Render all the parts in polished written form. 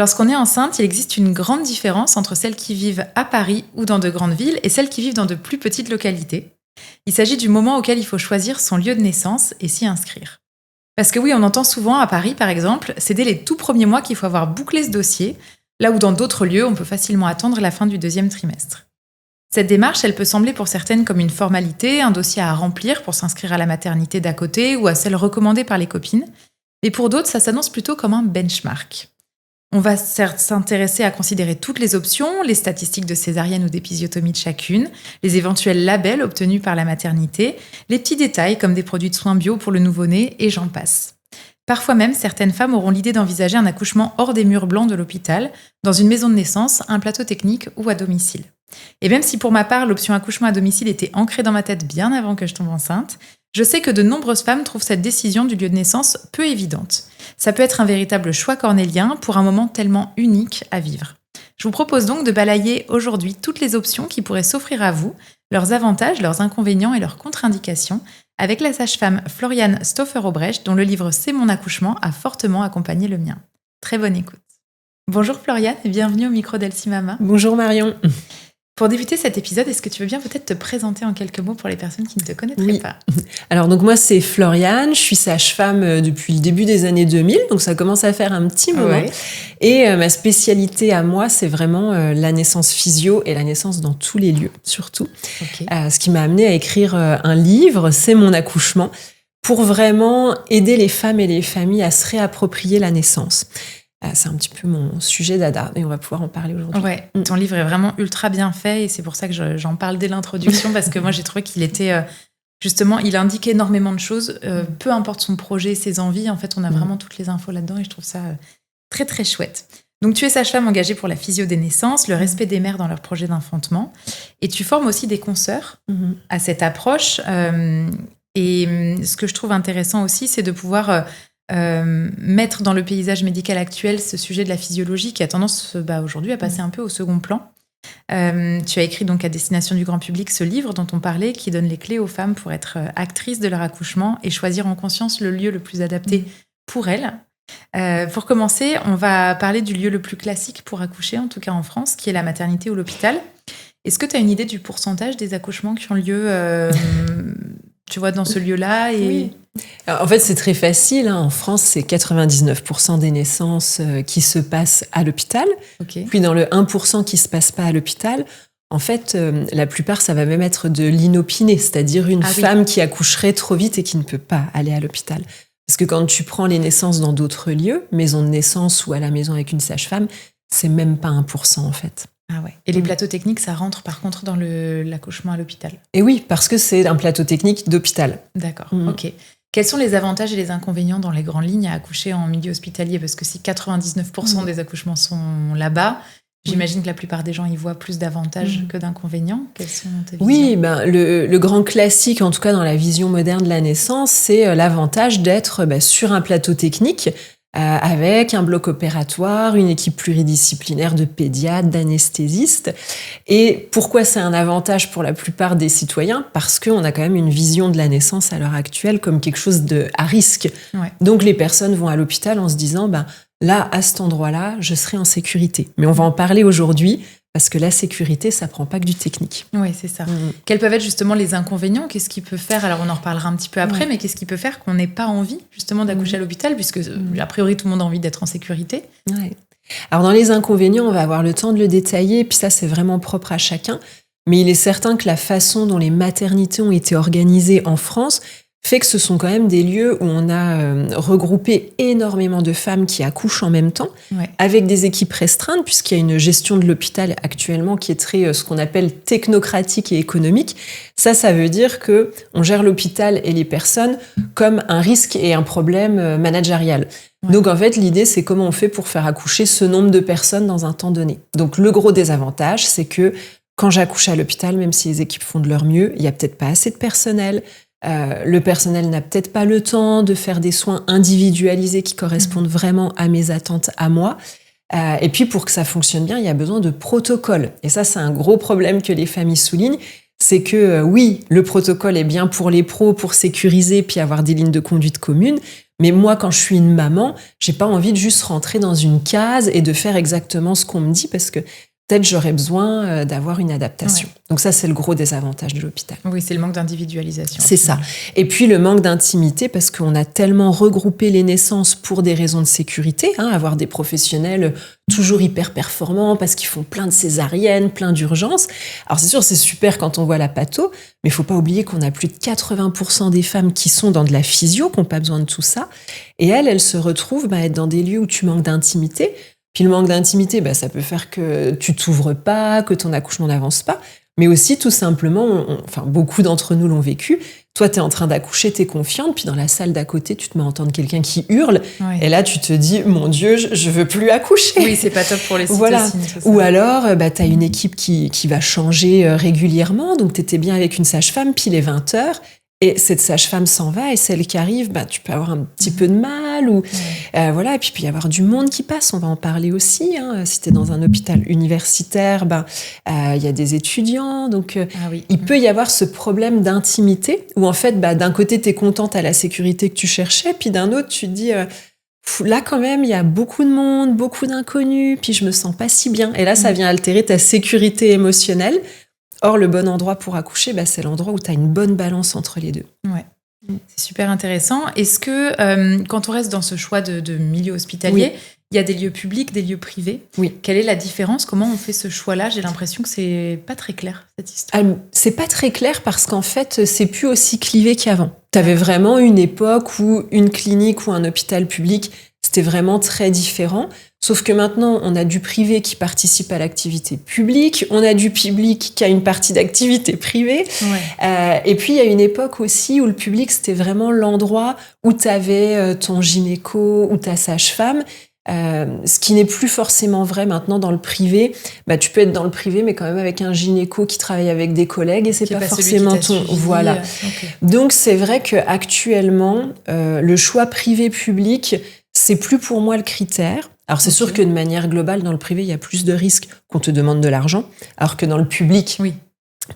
Lorsqu'on est enceinte, il existe une grande différence entre celles qui vivent à Paris ou dans de grandes villes et celles qui vivent dans de plus petites localités. Il s'agit du moment auquel il faut choisir son lieu de naissance et s'y inscrire. Parce que oui, on entend souvent à Paris, par exemple, c'est dès les tout premiers mois qu'il faut avoir bouclé ce dossier, là où dans d'autres lieux, on peut facilement attendre la fin du 2e trimestre. Cette démarche, elle peut sembler pour certaines comme une formalité, un dossier à remplir pour s'inscrire à la maternité d'à côté ou à celle recommandée par les copines, mais pour d'autres, ça s'annonce plutôt comme un benchmark. On va certes s'intéresser à considérer toutes les options, les statistiques de césarienne ou d'épisiotomie de chacune, les éventuels labels obtenus par la maternité, les petits détails comme des produits de soins bio pour le nouveau-né et j'en passe. Parfois même, certaines femmes auront l'idée d'envisager un accouchement hors des murs blancs de l'hôpital, dans une maison de naissance, un plateau technique ou à domicile. Et même si pour ma part, l'option accouchement à domicile était ancrée dans ma tête bien avant que je tombe enceinte, je sais que de nombreuses femmes trouvent cette décision du lieu de naissance peu évidente. Ça peut être un véritable choix cornélien pour un moment tellement unique à vivre. Je vous propose donc de balayer aujourd'hui toutes les options qui pourraient s'offrir à vous, leurs avantages, leurs inconvénients et leurs contre-indications, avec la sage-femme Floriane Stoffer-Obrecht, dont le livre C'est mon accouchement a fortement accompagné le mien. Très bonne écoute. Bonjour Floriane et bienvenue au micro d'Elsie Mama. Bonjour Marion. Pour débuter cet épisode, est-ce que tu veux bien peut-être te présenter en quelques mots pour les personnes qui ne te connaîtraient pas ? Alors donc moi c'est Floriane, je suis sage-femme depuis le début des années 2000, donc ça commence à faire un petit moment. Ouais. Et ma spécialité à moi, c'est vraiment la naissance physio et la naissance dans tous les lieux, surtout. Okay. Ce qui m'a amenée à écrire un livre, C'est mon accouchement, pour vraiment aider les femmes et les familles à se réapproprier la naissance. C'est un petit peu mon sujet dada et on va pouvoir en parler aujourd'hui. Ouais, ton livre est vraiment ultra bien fait et c'est pour ça que j'en parle dès l'introduction parce que moi j'ai trouvé qu'il était justement, il indique énormément de choses, peu importe son projet, ses envies, en fait on a vraiment toutes les infos là-dedans et je trouve ça très très chouette. Donc tu es sage-femme engagée pour la physio des naissances, le respect des mères dans leur projet d'enfantement et tu formes aussi des consoeurs à cette approche et ce que je trouve intéressant aussi c'est de pouvoir mettre dans le paysage médical actuel ce sujet de la physiologie qui a tendance aujourd'hui à passer un peu au second plan. Tu as écrit donc à destination du grand public ce livre dont on parlait qui donne les clés aux femmes pour être actrices de leur accouchement et choisir en conscience le lieu le plus adapté pour elles. Pour commencer, on va parler du lieu le plus classique pour accoucher, en tout cas en France, qui est la maternité ou l'hôpital. Est-ce que tu as une idée du pourcentage des accouchements qui ont lieu tu vois, dans ce lieu-là Oui. Alors, en fait, c'est très facile. En France, c'est 99% des naissances qui se passent à l'hôpital. Okay. Puis dans le 1% qui ne se passe pas à l'hôpital, en fait, la plupart, ça va même être de l'inopiné, c'est-à-dire une femme qui accoucherait trop vite et qui ne peut pas aller à l'hôpital. Parce que quand tu prends les naissances dans d'autres lieux, maison de naissance ou à la maison avec une sage-femme, c'est même pas 1% en fait. Ah ouais. Et les plateaux techniques, ça rentre par contre dans l'accouchement à l'hôpital ? Et oui, parce que c'est un plateau technique d'hôpital. D'accord, ok. Quels sont les avantages et les inconvénients dans les grandes lignes à accoucher en milieu hospitalier ? Parce que si 99% des accouchements sont là-bas, j'imagine que la plupart des gens y voient plus d'avantages que d'inconvénients. Quelles sont tes visions ? Oui, le grand classique, en tout cas dans la vision moderne de la naissance, c'est l'avantage d'être sur un plateau technique avec un bloc opératoire, une équipe pluridisciplinaire de pédiatres, d'anesthésistes. Et pourquoi c'est un avantage pour la plupart des citoyens ? Parce qu'on a quand même une vision de la naissance à l'heure actuelle comme quelque chose à risque. Ouais. Donc les personnes vont à l'hôpital en se disant là, à cet endroit-là, je serai en sécurité. Mais on va en parler aujourd'hui, parce que la sécurité, ça prend pas que du technique. Oui, c'est ça. Quels peuvent être justement les inconvénients ? Qu'est-ce qui peut faire, alors on en reparlera un petit peu après, mais qu'est-ce qui peut faire qu'on n'ait pas envie justement d'accoucher à l'hôpital, puisque a priori tout le monde a envie d'être en sécurité ? Ouais. Alors dans les inconvénients, on va avoir le temps de le détailler, puis ça c'est vraiment propre à chacun, mais il est certain que la façon dont les maternités ont été organisées en France fait que ce sont quand même des lieux où on a regroupé énormément de femmes qui accouchent en même temps, avec des équipes restreintes, puisqu'il y a une gestion de l'hôpital actuellement qui est très, ce qu'on appelle technocratique et économique. Ça veut dire qu'on gère l'hôpital et les personnes comme un risque et un problème managérial. Ouais. Donc en fait, l'idée, c'est comment on fait pour faire accoucher ce nombre de personnes dans un temps donné. Donc le gros désavantage, c'est que quand j'accouche à l'hôpital, même si les équipes font de leur mieux, il n'y a peut-être pas assez de personnel. Le personnel n'a peut-être pas le temps de faire des soins individualisés qui correspondent vraiment à mes attentes à moi. Et puis, pour que ça fonctionne bien, il y a besoin de protocoles. Et ça, c'est un gros problème que les familles soulignent. C'est que, oui, le protocole est bien pour les pros, pour sécuriser, puis avoir des lignes de conduite communes. Mais moi, quand je suis une maman, j'ai pas envie de juste rentrer dans une case et de faire exactement ce qu'on me dit parce que peut-être j'aurais besoin d'avoir une adaptation. Ouais. Donc ça, c'est le gros désavantage de l'hôpital. Oui, c'est le manque d'individualisation. C'est ça. Et puis le manque d'intimité parce qu'on a tellement regroupé les naissances pour des raisons de sécurité, avoir des professionnels toujours hyper performants parce qu'ils font plein de césariennes, plein d'urgences. Alors c'est sûr, c'est super quand on voit la patho, mais il faut pas oublier qu'on a plus de 80% des femmes qui sont dans de la physio, qui n'ont pas besoin de tout ça. Et elles se retrouvent être dans des lieux où tu manques d'intimité. Puis le manque d'intimité, ça peut faire que tu t'ouvres pas, que ton accouchement n'avance pas. Mais aussi, tout simplement, beaucoup d'entre nous l'ont vécu. Toi, t'es en train d'accoucher, t'es confiante, puis dans la salle d'à côté, tu te mets à entendre quelqu'un qui hurle. Ouais. Et là, tu te dis, mon Dieu, je veux plus accoucher. Oui, c'est pas top pour les cytokines. Voilà. Ou alors, t'as une équipe qui va changer régulièrement. Donc, t'étais bien avec une sage-femme, puis il est 20h. Et cette sage-femme s'en va, et celle qui arrive, tu peux avoir un petit peu de mal, ou voilà. Et puis il peut y avoir du monde qui passe. On va en parler aussi. Si t'es dans un hôpital universitaire, il y a des étudiants, donc il peut y avoir ce problème d'intimité où en fait, d'un côté t'es contente à la sécurité que tu cherchais, puis d'un autre tu te dis là quand même il y a beaucoup de monde, beaucoup d'inconnus, puis je me sens pas si bien. Et là ça vient altérer ta sécurité émotionnelle. Or, le bon endroit pour accoucher, c'est l'endroit où tu as une bonne balance entre les deux. Ouais. C'est super intéressant. Est-ce que, quand on reste dans ce choix de milieu hospitalier, il y a des lieux publics, des lieux privés ? Oui. Quelle est la différence ? Comment on fait ce choix-là ? J'ai l'impression que c'est pas très clair, cette histoire. C'est pas très clair parce qu'en fait, c'est plus aussi clivé qu'avant. Tu avais vraiment une époque où une clinique ou un hôpital public, c'était vraiment très différent. Sauf que maintenant, on a du privé qui participe à l'activité publique, on a du public qui a une partie d'activité privée. Ouais. Et puis, il y a une époque aussi où le public, c'était vraiment l'endroit où tu avais ton gynéco ou ta sage-femme. Ce qui n'est plus forcément vrai maintenant dans le privé. Tu peux être dans le privé, mais quand même avec un gynéco qui travaille avec des collègues et c'est pas forcément ton... Voilà. Okay. Donc, c'est vrai qu'actuellement, le choix privé-public, c'est plus pour moi le critère. Alors, c'est sûr que de manière globale, dans le privé, il y a plus de risques qu'on te demande de l'argent, alors que dans le public,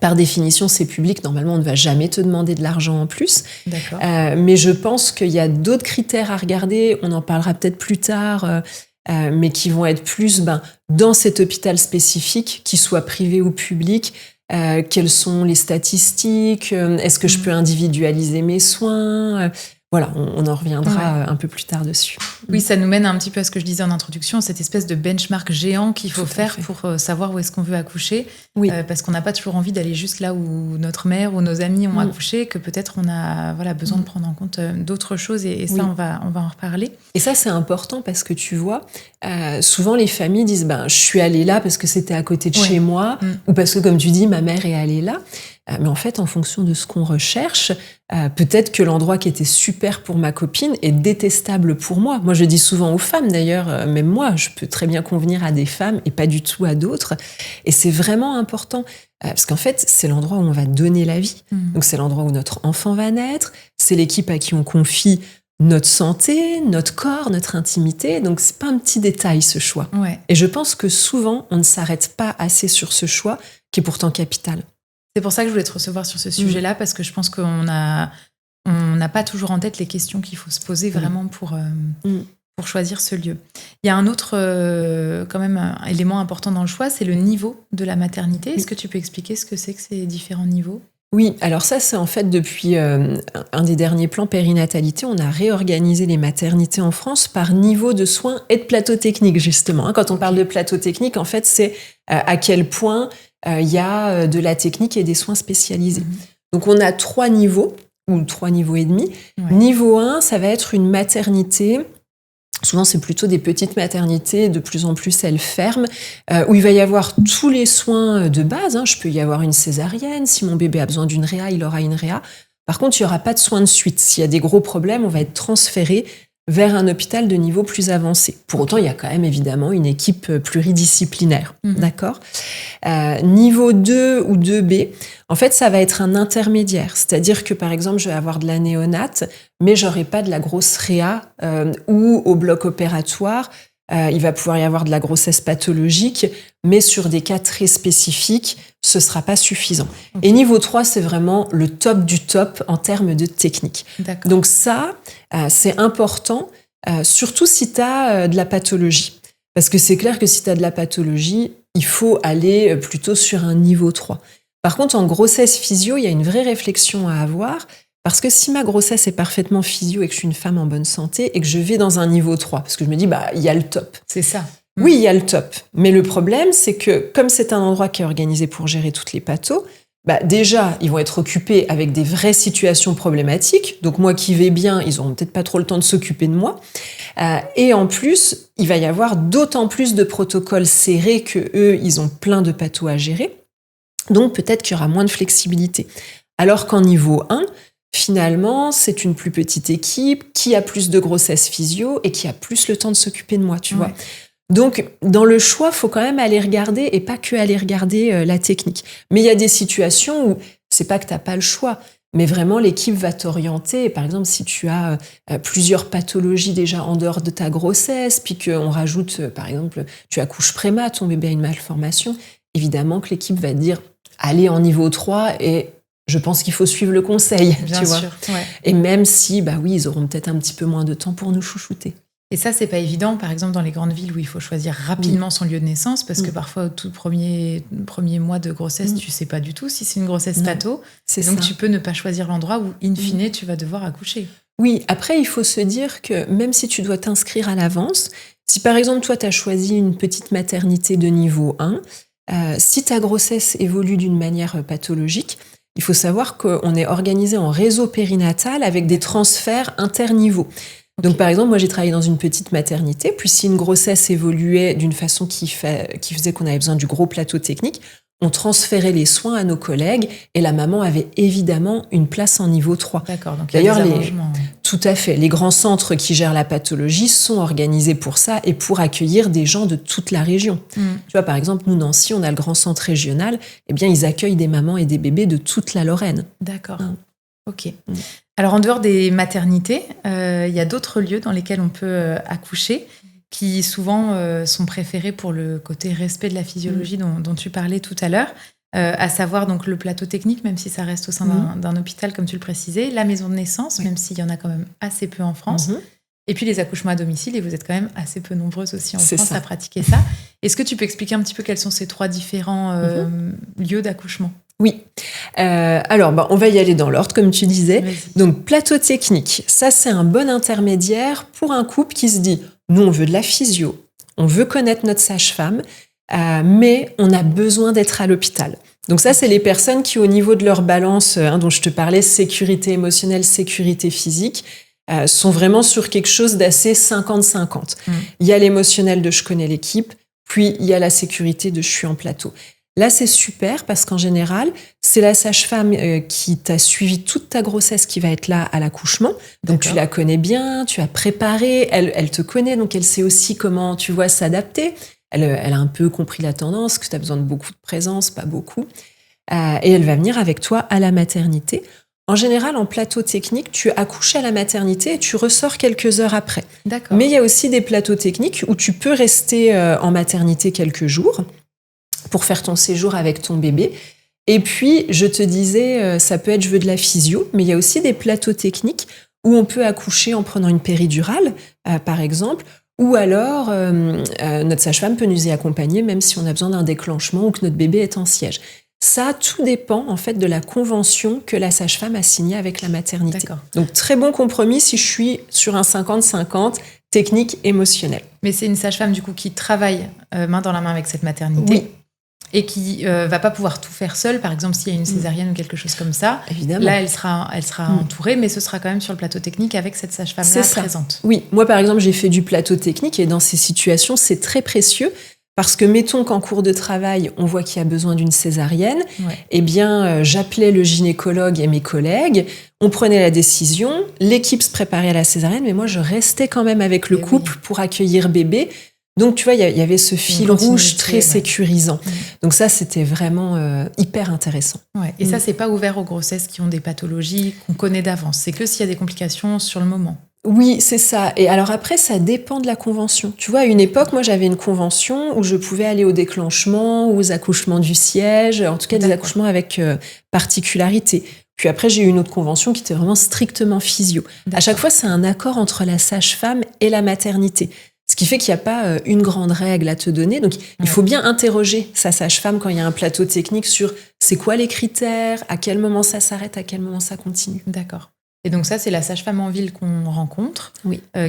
par définition, c'est public. Normalement, on ne va jamais te demander de l'argent en plus. D'accord. Mais je pense qu'il y a d'autres critères à regarder. On en parlera peut-être plus tard, mais qui vont être plus dans cet hôpital spécifique, qu'il soit privé ou public. Quelles sont les statistiques ? Est-ce que je peux individualiser mes soins ? Voilà, on en reviendra un peu plus tard dessus. Oui, ça nous mène un petit peu à ce que je disais en introduction, cette espèce de benchmark géant qu'il faut faire pour savoir où est-ce qu'on veut accoucher. Oui. Parce qu'on n'a pas toujours envie d'aller juste là où notre mère ou nos amis ont accouché, que peut-être on a besoin de prendre en compte d'autres choses et ça, on va en reparler. Et ça, c'est important parce que tu vois, souvent les familles disent je suis allée là parce que c'était à côté de chez moi ou parce que, comme tu dis, ma mère est allée là. Mais en fait, en fonction de ce qu'on recherche, peut-être que l'endroit qui était super pour ma copine est détestable pour moi. Moi, je dis souvent aux femmes, d'ailleurs, même moi, je peux très bien convenir à des femmes et pas du tout à d'autres. Et c'est vraiment important, parce qu'en fait, c'est l'endroit où on va donner la vie. Donc, c'est l'endroit où notre enfant va naître. C'est l'équipe à qui on confie notre santé, notre corps, notre intimité. Donc, c'est pas un petit détail, ce choix. Ouais. Et je pense que souvent, on ne s'arrête pas assez sur ce choix, qui est pourtant capital. C'est pour ça que je voulais te recevoir sur ce sujet-là, parce que je pense qu'on n'a pas toujours en tête les questions qu'il faut se poser vraiment pour choisir ce lieu. Il y a un autre quand même un élément important dans le choix, c'est le niveau de la maternité. Est-ce que tu peux expliquer ce que c'est que ces différents niveaux ? Oui, alors ça, c'est en fait depuis un des derniers plans périnatalité, on a réorganisé les maternités en France par niveau de soins et de plateau technique, justement. Quand on parle de plateau technique, en fait, c'est à quel point il y a de la technique et des soins spécialisés. Donc, on a 3 niveaux, ou 3 niveaux et demi. Niveau 1, ça va être une maternité. Souvent, c'est plutôt des petites maternités, de plus en plus elles ferment, où il va y avoir tous les soins de base. Je peux y avoir une césarienne. Si mon bébé a besoin d'une réa, il aura une réa. Par contre, il n'y aura pas de soins de suite. S'il y a des gros problèmes, on va être transféré vers un hôpital de niveau plus avancé. Pour autant, il y a quand même évidemment une équipe pluridisciplinaire. D'accord ? Niveau 2 ou 2B, en fait, ça va être un intermédiaire. C'est-à-dire que, par exemple, je vais avoir de la néonate, mais j'aurai pas de la grosse réa ou au bloc opératoire. il va pouvoir y avoir de la grossesse pathologique, mais sur des cas très spécifiques, ce ne sera pas suffisant. Okay. Et niveau 3, c'est vraiment le top du top en termes de technique. D'accord. Donc ça, c'est important, surtout si tu as de la pathologie. Parce que c'est clair que si tu as de la pathologie, il faut aller plutôt sur un niveau 3. Par contre, en grossesse physio, il y a une vraie réflexion à avoir. Parce que si ma grossesse est parfaitement physio et que je suis une femme en bonne santé et que je vais dans un niveau 3, parce que je me dis, il y a le top. C'est ça. Oui, il y a le top. Mais le problème, c'est que comme c'est un endroit qui est organisé pour gérer toutes les pathos, déjà, ils vont être occupés avec des vraies situations problématiques. Donc moi qui vais bien, ils n'auront peut-être pas trop le temps de s'occuper de moi. Et en plus, il va y avoir d'autant plus de protocoles serrés qu'eux, ils ont plein de pathos à gérer. Donc peut-être qu'il y aura moins de flexibilité. Alors qu'en niveau 1, finalement, c'est une plus petite équipe qui a plus de grossesse physio et qui a plus le temps de s'occuper de moi, tu vois. Donc, dans le choix, il faut quand même aller regarder et pas que aller regarder la technique. Mais il y a des situations où c'est pas que tu n'as pas le choix, mais vraiment l'équipe va t'orienter. Par exemple, si tu as plusieurs pathologies déjà en dehors de ta grossesse, puis qu'on rajoute, par exemple, tu accouches prémat, ton bébé a une malformation, évidemment que l'équipe va te dire allez en niveau 3 et je pense qu'il faut suivre le conseil. Bien tu sûr, vois. ouais. Et même si, oui, ils auront peut-être un petit peu moins de temps pour nous chouchouter. Et ça, c'est pas évident, par exemple, dans les grandes villes où il faut choisir rapidement son lieu de naissance, parce que parfois, au tout premier mois de grossesse, tu sais pas du tout si c'est une grossesse patho. Donc, tu peux ne pas choisir l'endroit où, in fine, tu vas devoir accoucher. Oui, après, il faut se dire que même si tu dois t'inscrire à l'avance, si par exemple, toi, tu as choisi une petite maternité de niveau 1, si ta grossesse évolue d'une manière pathologique, il faut savoir qu'on est organisé en réseau périnatal avec des transferts interniveaux. Donc, par exemple, moi, j'ai travaillé dans une petite maternité, puis si une grossesse évoluait d'une façon qui faisait qu'on avait besoin du gros plateau technique, on transférait les soins à nos collègues et la maman avait évidemment une place en niveau 3. D'accord, donc il y a des arrangements. Tout à fait. Les grands centres qui gèrent la pathologie sont organisés pour ça et pour accueillir des gens de toute la région. Tu vois, par exemple, nous, Nancy, on a le grand centre régional, eh bien, ils accueillent des mamans et des bébés de toute la Lorraine. D'accord. Ok. Alors, en dehors des maternités, il y a d'autres lieux dans lesquels on peut accoucher qui souvent sont préférés pour le côté respect de la physiologie dont tu parlais tout à l'heure, à savoir donc le plateau technique, même si ça reste au sein d'un hôpital, comme tu le précisais, la maison de naissance, même s'il y en a quand même assez peu en France, et puis les accouchements à domicile, et vous êtes quand même assez peu nombreuses aussi en France à pratiquer ça. Est-ce que tu peux expliquer un petit peu quels sont ces 3 différents lieux d'accouchement ? Oui. Alors, on va y aller dans l'ordre, comme tu disais. Vas-y. Donc, plateau technique, ça, c'est un bon intermédiaire pour un couple qui se dit « Nous, on veut de la physio, on veut connaître notre sage-femme, mais on a besoin d'être à l'hôpital. » Donc ça, c'est les personnes qui, au niveau de leur balance, dont je te parlais, sécurité émotionnelle, sécurité physique, sont vraiment sur quelque chose d'assez 50-50. Il y a l'émotionnel de « je connais l'équipe », puis il y a la sécurité de « je suis en plateau ». Là, c'est super parce qu'en général, c'est la sage-femme qui t'a suivi toute ta grossesse qui va être là à l'accouchement. Donc, tu la connais bien, tu as préparé, elle te connaît, donc elle sait aussi comment, tu vois, s'adapter. Elle a un peu compris la tendance, que tu as besoin de beaucoup de présence, pas beaucoup. Et elle va venir avec toi à la maternité. En général, en plateau technique, tu accouches à la maternité et tu ressors quelques heures après. D'accord. Mais il y a aussi des plateaux techniques où tu peux rester en maternité quelques jours pour faire ton séjour avec ton bébé. Et puis, je te disais, ça peut être je veux de la physio, mais il y a aussi des plateaux techniques où on peut accoucher en prenant une péridurale, par exemple, ou alors notre sage-femme peut nous y accompagner même si on a besoin d'un déclenchement ou que notre bébé est en siège. Ça, tout dépend en fait de la convention que la sage-femme a signée avec la maternité. D'accord. Donc, très bon compromis si je suis sur un 50-50 technique émotionnelle. Mais c'est une sage-femme du coup qui travaille main dans la main avec cette maternité. Oui. Et qui va pas pouvoir tout faire seule, par exemple s'il y a une césarienne ou quelque chose comme ça. Évidemment. Là, elle sera entourée, mais ce sera quand même sur le plateau technique avec cette sage-femme-là présente. Oui, moi par exemple, j'ai fait du plateau technique et dans ces situations, c'est très précieux parce que mettons qu'en cours de travail, on voit qu'il y a besoin d'une césarienne, eh bien, j'appelais le gynécologue et mes collègues, on prenait la décision, l'équipe se préparait à la césarienne, mais moi, je restais quand même avec le couple pour accueillir bébé. Donc, tu vois, il y avait ce fil rouge très sécurisant. Donc ça, c'était vraiment hyper intéressant. Ouais. Et ça, c'est pas ouvert aux grossesses qui ont des pathologies qu'on connaît d'avance. C'est que s'il y a des complications sur le moment. Oui, c'est ça. Et alors après, ça dépend de la convention. Tu vois, à une époque, moi, j'avais une convention où je pouvais aller au déclenchement ou aux accouchements du siège, en tout cas des accouchements avec particularité. Puis après, j'ai eu une autre convention qui était vraiment strictement physio. À chaque fois, c'est un accord entre la sage-femme et la maternité. Ce qui fait qu'il n'y a pas une grande règle à te donner. Donc, il faut bien interroger sa sage-femme quand il y a un plateau technique sur c'est quoi les critères, à quel moment ça s'arrête, à quel moment ça continue. D'accord. Et donc ça, c'est la sage-femme en ville qu'on rencontre,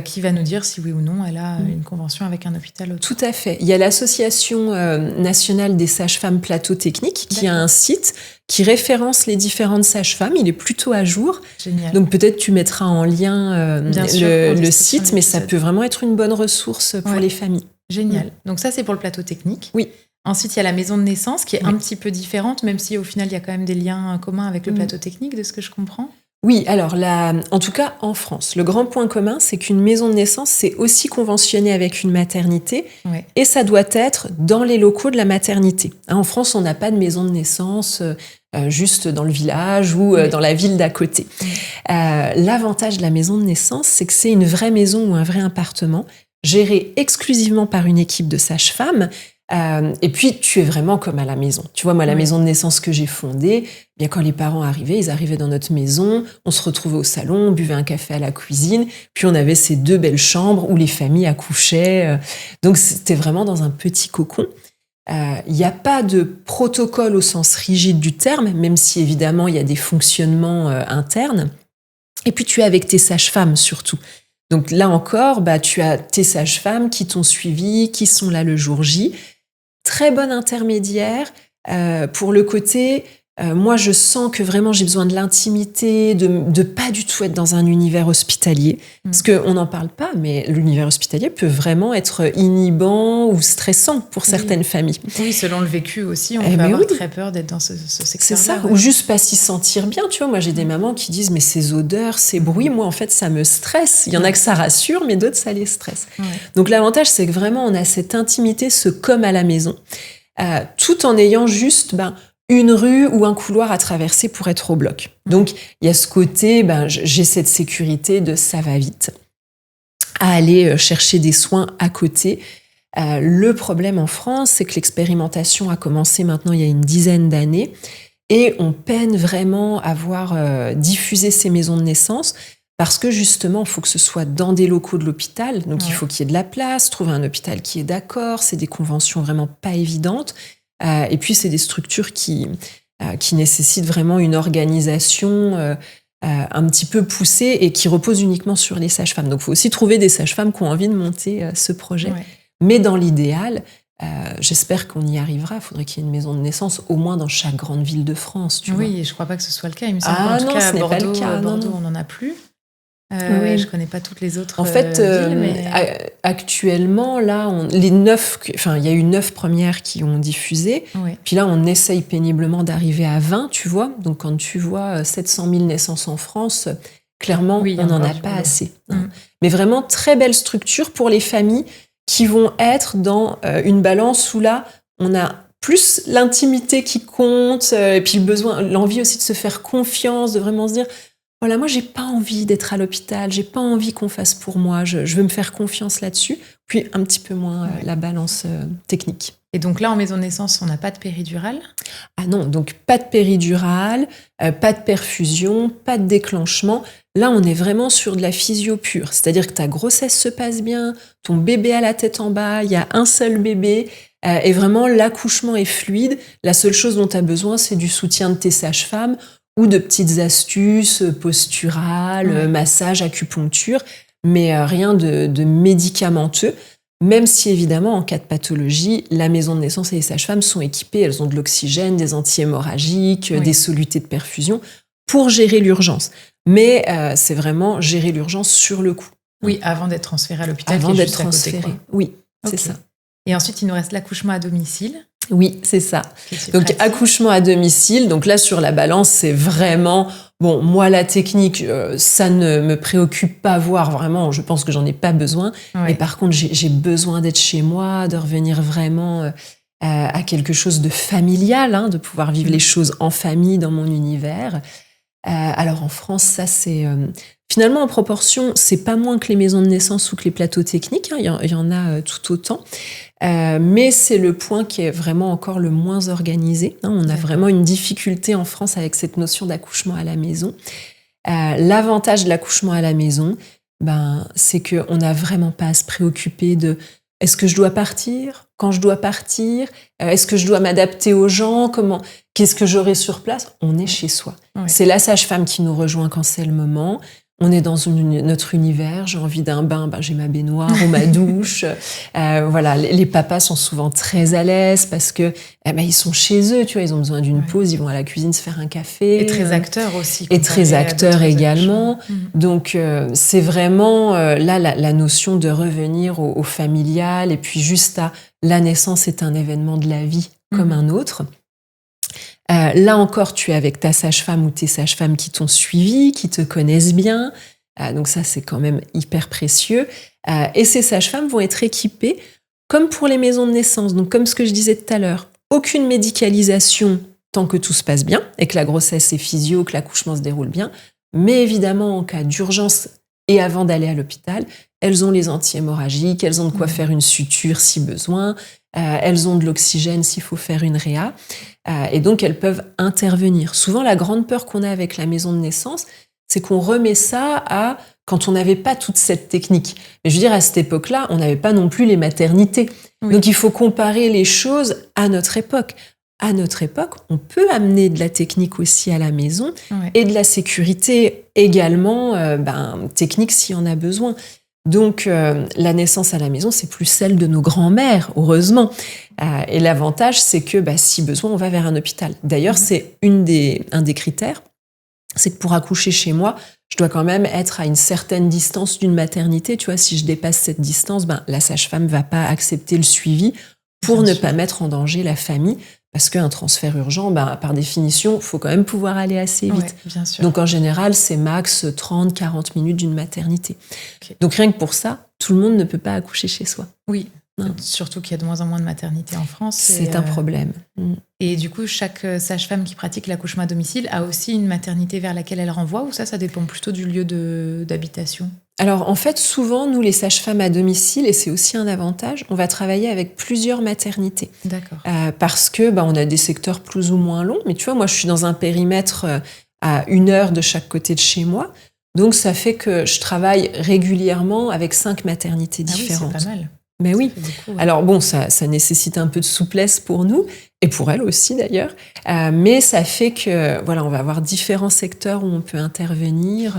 qui va nous dire si oui ou non elle a une convention avec un hôpital autour. Tout à fait. Il y a l'Association nationale des sages-femmes plateau technique qui a un site qui référence les différentes sages-femmes. Il est plutôt à jour. Génial. Donc peut-être tu mettras en lien le site, mais ça peut vraiment être une bonne ressource pour les familles. Génial. Donc ça, c'est pour le plateau technique. Oui. Ensuite, il y a la maison de naissance qui est un petit peu différente, même si au final, il y a quand même des liens communs avec le plateau technique, de ce que je comprends. Oui, alors en tout cas en France, le grand point commun, c'est qu'une maison de naissance, c'est aussi conventionné avec une maternité et ça doit être dans les locaux de la maternité. En France, on n'a pas de maison de naissance juste dans le village ou dans la ville d'à côté. L'avantage de la maison de naissance, c'est que c'est une vraie maison ou un vrai appartement géré exclusivement par une équipe de sages-femmes. Et puis, tu es vraiment comme à la maison. Tu vois, moi, la maison de naissance que j'ai fondée, bien quand les parents arrivaient, ils arrivaient dans notre maison, on se retrouvait au salon, on buvait un café à la cuisine, puis on avait ces 2 belles chambres où les familles accouchaient. Donc, c'était vraiment dans un petit cocon. Il n'y a pas de protocole au sens rigide du terme, même si, évidemment, il y a des fonctionnements internes. Et puis, tu es avec tes sages-femmes, surtout. Donc là encore, tu as tes sages-femmes qui t'ont suivi, qui sont là le jour J. Très bon intermédiaire pour le côté, moi je sens que vraiment j'ai besoin de l'intimité, de pas du tout être dans un univers hospitalier. Parce qu'on n'en parle pas, mais l'univers hospitalier peut vraiment être inhibant ou stressant pour certaines familles. Oui, selon le vécu aussi, on peut avoir très peur d'être dans ce secteur-là. C'est ça, ou juste pas s'y sentir bien. Tu vois, moi j'ai des mamans qui disent mais ces odeurs, ces bruits, moi en fait ça me stresse. Il y en a que ça rassure, mais d'autres ça les stresse. Donc l'avantage c'est que vraiment on a cette intimité, ce comme à la maison, tout en ayant juste une rue ou un couloir à traverser pour être au bloc. Donc, il y a ce côté, j'ai cette sécurité de ça va vite. À aller chercher des soins à côté. Le problème en France, c'est que l'expérimentation a commencé maintenant il y a une dizaine d'années et on peine vraiment à voir diffuser ces maisons de naissance parce que justement, il faut que ce soit dans des locaux de l'hôpital. Donc, il faut qu'il y ait de la place, trouver un hôpital qui est d'accord. C'est des conventions vraiment pas évidentes. Et puis, c'est des structures qui nécessitent vraiment une organisation un petit peu poussée et qui repose uniquement sur les sages-femmes. Donc, il faut aussi trouver des sages-femmes qui ont envie de monter ce projet. Mais dans l'idéal, j'espère qu'on y arrivera. Il faudrait qu'il y ait une maison de naissance au moins dans chaque grande ville de France. Tu vois. Et je ne crois pas que ce soit le cas. Il me semble qu'en tout cas, à Bordeaux, on n'en a plus. Je ne connais pas toutes les autres villes. Mais... actuellement, là, il y a eu 9 premières qui ont diffusé. Puis là, on essaye péniblement d'arriver à 20, tu vois. Donc, quand tu vois 700 000 naissances en France, clairement, on n'en a pas assez. Mais vraiment, très belle structure pour les familles qui vont être dans une balance où là, on a plus l'intimité qui compte, et puis l'envie aussi de se faire confiance, de vraiment se dire... Voilà, moi, j'ai pas envie d'être à l'hôpital, j'ai pas envie qu'on fasse pour moi, je veux me faire confiance là-dessus, puis un petit peu moins la balance technique. Et donc là, en maison de naissance, on n'a pas de péridurale ? Ah non, donc pas de péridurale, pas de perfusion, pas de déclenchement. Là, on est vraiment sur de la physio pure, c'est-à-dire que ta grossesse se passe bien, ton bébé a la tête en bas, il y a un seul bébé, et vraiment l'accouchement est fluide. La seule chose dont tu as besoin, c'est du soutien de tes sages-femmes, ou de petites astuces posturales, massage, acupuncture, mais rien de médicamenteux, même si évidemment, en cas de pathologie, la maison de naissance et les sages-femmes sont équipées, elles ont de l'oxygène, des anti-hémorragiques, des solutés de perfusion pour gérer l'urgence. Mais c'est vraiment gérer l'urgence sur le coup. Oui, avant d'être transféré à l'hôpital. Avant d'être transféré, oui, c'est ça. Et ensuite, il nous reste l'accouchement à domicile. Oui, c'est ça. Donc, accouchement à domicile. Donc là, sur la balance, c'est vraiment... Bon, moi, la technique, ça ne me préoccupe pas, voire vraiment, je pense que j'en ai pas besoin. Mais par contre, j'ai besoin d'être chez moi, de revenir vraiment à quelque chose de familial, de pouvoir vivre les choses en famille, dans mon univers. Alors en France, ça c'est finalement en proportion, c'est pas moins que les maisons de naissance ou que les plateaux techniques, hein, il y en a tout autant. Mais c'est le point qui est vraiment encore le moins organisé, hein. On a vraiment une difficulté en France avec cette notion d'accouchement à la maison. L'avantage de l'accouchement à la maison, c'est qu'on n'a vraiment pas à se préoccuper de est-ce que je dois partir, quand je dois partir, est-ce que je dois m'adapter aux gens, qu'est-ce que j'aurai sur place. On est chez soi. Ouais. C'est la sage-femme qui nous rejoint quand c'est le moment. On est dans notre univers, j'ai envie d'un bain, j'ai ma baignoire ou ma douche. Voilà, les papas sont souvent très à l'aise parce que ils sont chez eux, tu vois, ils ont besoin d'une pause, ils vont à la cuisine se faire un café. Et très acteurs aussi. Et très acteurs également. Donc c'est vraiment là la notion de revenir au familial et puis juste à la naissance est un événement de la vie comme un autre. Là encore, tu es avec ta sage-femme ou tes sages-femmes qui t'ont suivi, qui te connaissent bien. Donc ça, c'est quand même hyper précieux. Et ces sages-femmes vont être équipées comme pour les maisons de naissance. Donc comme ce que je disais tout à l'heure, aucune médicalisation tant que tout se passe bien et que la grossesse est physio, que l'accouchement se déroule bien. Mais évidemment, en cas d'urgence et avant d'aller à l'hôpital, elles ont les anti-hémorragiques, elles ont de quoi faire une suture si besoin, elles ont de l'oxygène s'il faut faire une réa. Et donc, elles peuvent intervenir. Souvent, la grande peur qu'on a avec la maison de naissance, c'est qu'on remet ça à quand on n'avait pas toute cette technique. Mais je veux dire, à cette époque-là, on n'avait pas non plus les maternités. Oui. Donc, il faut comparer les choses à notre époque. À notre époque, on peut amener de la technique aussi à la maison et de la sécurité également, technique s'il y en a besoin. Donc, la naissance à la maison, c'est plus celle de nos grands-mères, heureusement. Et l'avantage, c'est que si besoin, on va vers un hôpital. D'ailleurs, c'est un des critères, c'est que pour accoucher chez moi, je dois quand même être à une certaine distance d'une maternité. Tu vois, si je dépasse cette distance, la sage-femme ne va pas accepter le suivi pour ne pas mettre en danger la famille. Parce qu'un transfert urgent, par définition, il faut quand même pouvoir aller assez vite. Ouais, bien sûr. Donc en général, c'est max 30-40 minutes d'une maternité. Okay. Donc rien que pour ça, tout le monde ne peut pas accoucher chez soi. Oui, surtout qu'il y a de moins en moins de maternités en France. C'est un problème. Et du coup, chaque sage-femme qui pratique l'accouchement à domicile a aussi une maternité vers laquelle elle renvoie, ou ça dépend plutôt du lieu d'habitation ? Alors en fait, souvent, nous les sages-femmes à domicile, et c'est aussi un avantage, on va travailler avec plusieurs maternités. D'accord. Parce que on a des secteurs plus ou moins longs, mais tu vois, moi je suis dans un périmètre à 1 heure de chaque côté de chez moi, donc ça fait que je travaille régulièrement avec 5 maternités différentes. Oui, c'est pas mal. Mais oui. Beaucoup, ouais. Alors bon, ça nécessite un peu de souplesse pour nous, et pour elles aussi d'ailleurs, mais ça fait que on va avoir différents secteurs où on peut intervenir.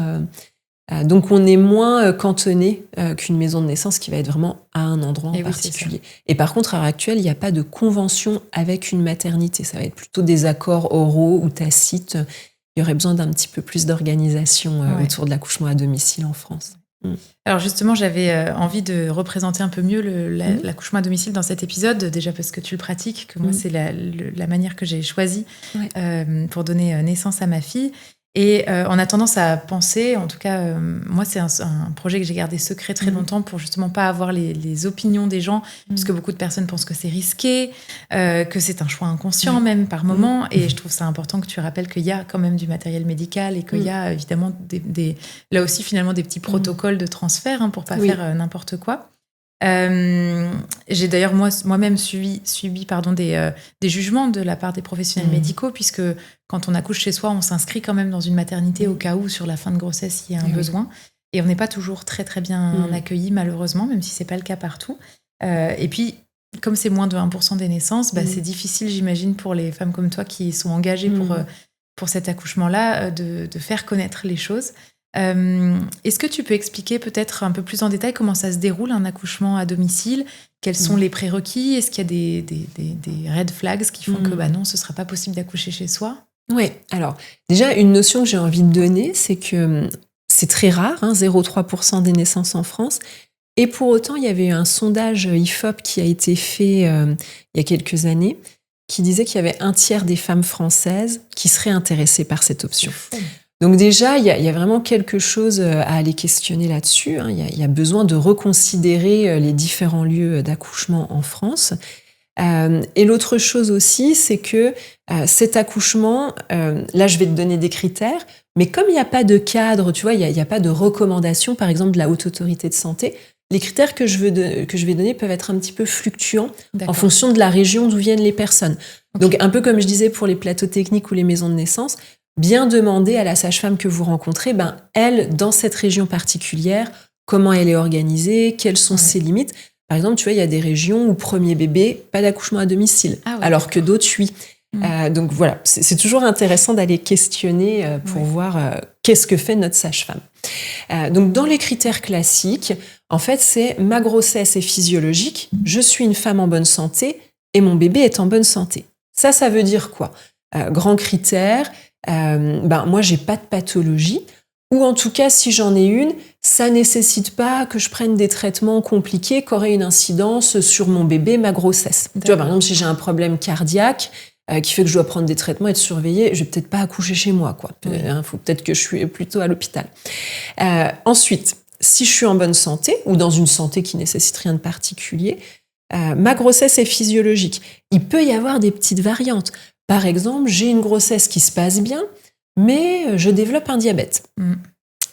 Donc on est moins cantonné qu'une maison de naissance qui va être vraiment à un endroit en particulier. Et par contre, à l'heure actuelle, il n'y a pas de convention avec une maternité. Ça va être plutôt des accords oraux ou tacites. Il y aurait besoin d'un petit peu plus d'organisation autour de l'accouchement à domicile en France. Alors justement, j'avais envie de représenter un peu mieux l'accouchement à domicile dans cet épisode, déjà parce que tu le pratiques, que moi c'est la manière que j'ai choisie pour donner naissance à ma fille. Et on a tendance à penser, en tout cas, moi c'est un projet que j'ai gardé secret très longtemps pour justement pas avoir les opinions des gens, puisque beaucoup de personnes pensent que c'est risqué, que c'est un choix inconscient même par moment, et je trouve ça important que tu rappelles qu'il y a quand même du matériel médical et qu'il y a évidemment là aussi finalement des petits protocoles de transfert pour pas faire n'importe quoi. J'ai d'ailleurs moi-même suivi des jugements de la part des professionnels médicaux, puisque quand on accouche chez soi, on s'inscrit quand même dans une maternité au cas où sur la fin de grossesse il y a un besoin, et on n'est pas toujours très très bien accueilli malheureusement, même si c'est pas le cas partout. Et puis comme c'est moins de 1% des naissances, c'est difficile, j'imagine, pour les femmes comme toi qui sont engagées pour cet accouchement-là de faire connaître les choses. Est-ce que tu peux expliquer peut-être un peu plus en détail comment ça se déroule un accouchement à domicile ? Quels sont les prérequis ? Est-ce qu'il y a des red flags qui font que non, ce ne sera pas possible d'accoucher chez soi ? Oui, alors déjà une notion que j'ai envie de donner, c'est que c'est très rare, 0,3% des naissances en France, et pour autant il y avait un sondage IFOP qui a été fait il y a quelques années qui disait qu'il y avait 1/3 des femmes françaises qui seraient intéressées par cette option. Donc déjà, il y a vraiment quelque chose à aller questionner là-dessus. Il y a besoin de reconsidérer les différents lieux d'accouchement en France. Et l'autre chose aussi, c'est que cet accouchement, là je vais te donner des critères, Mais comme il n'y a pas de cadre, tu vois, il n'y a pas de recommandation, par exemple, de la Haute Autorité de Santé, les critères que je vais donner peuvent être un petit peu fluctuants en fonction de la région d'où viennent les personnes. Okay. Donc, un peu comme je disais pour les plateaux techniques ou les maisons de naissance, bien demander à la sage-femme que vous rencontrez, elle, dans cette région particulière, comment elle est organisée, quelles sont ses limites. Par exemple, tu vois, il y a des régions où premier bébé, pas d'accouchement à domicile, alors que d'autres, oui. Donc voilà, c'est toujours intéressant d'aller questionner pour voir qu'est-ce que fait notre sage-femme. Donc dans les critères classiques, en fait, c'est ma grossesse est physiologique, je suis une femme en bonne santé et mon bébé est en bonne santé. Ça veut dire quoi ? Grand critère, moi j'ai pas de pathologie, ou en tout cas si j'en ai une, ça nécessite pas que je prenne des traitements compliqués qui auraient une incidence sur mon bébé, ma grossesse. Tu vois, par exemple, si j'ai un problème cardiaque, qui fait que je dois prendre des traitements, être surveillée, je vais peut-être pas accoucher chez moi, quoi. Faut peut-être que je suis plutôt à l'hôpital. Ensuite, si je suis en bonne santé, ou dans une santé qui nécessite rien de particulier, ma grossesse est physiologique. Il peut y avoir des petites variantes. Par exemple, j'ai une grossesse qui se passe bien, mais je développe un diabète.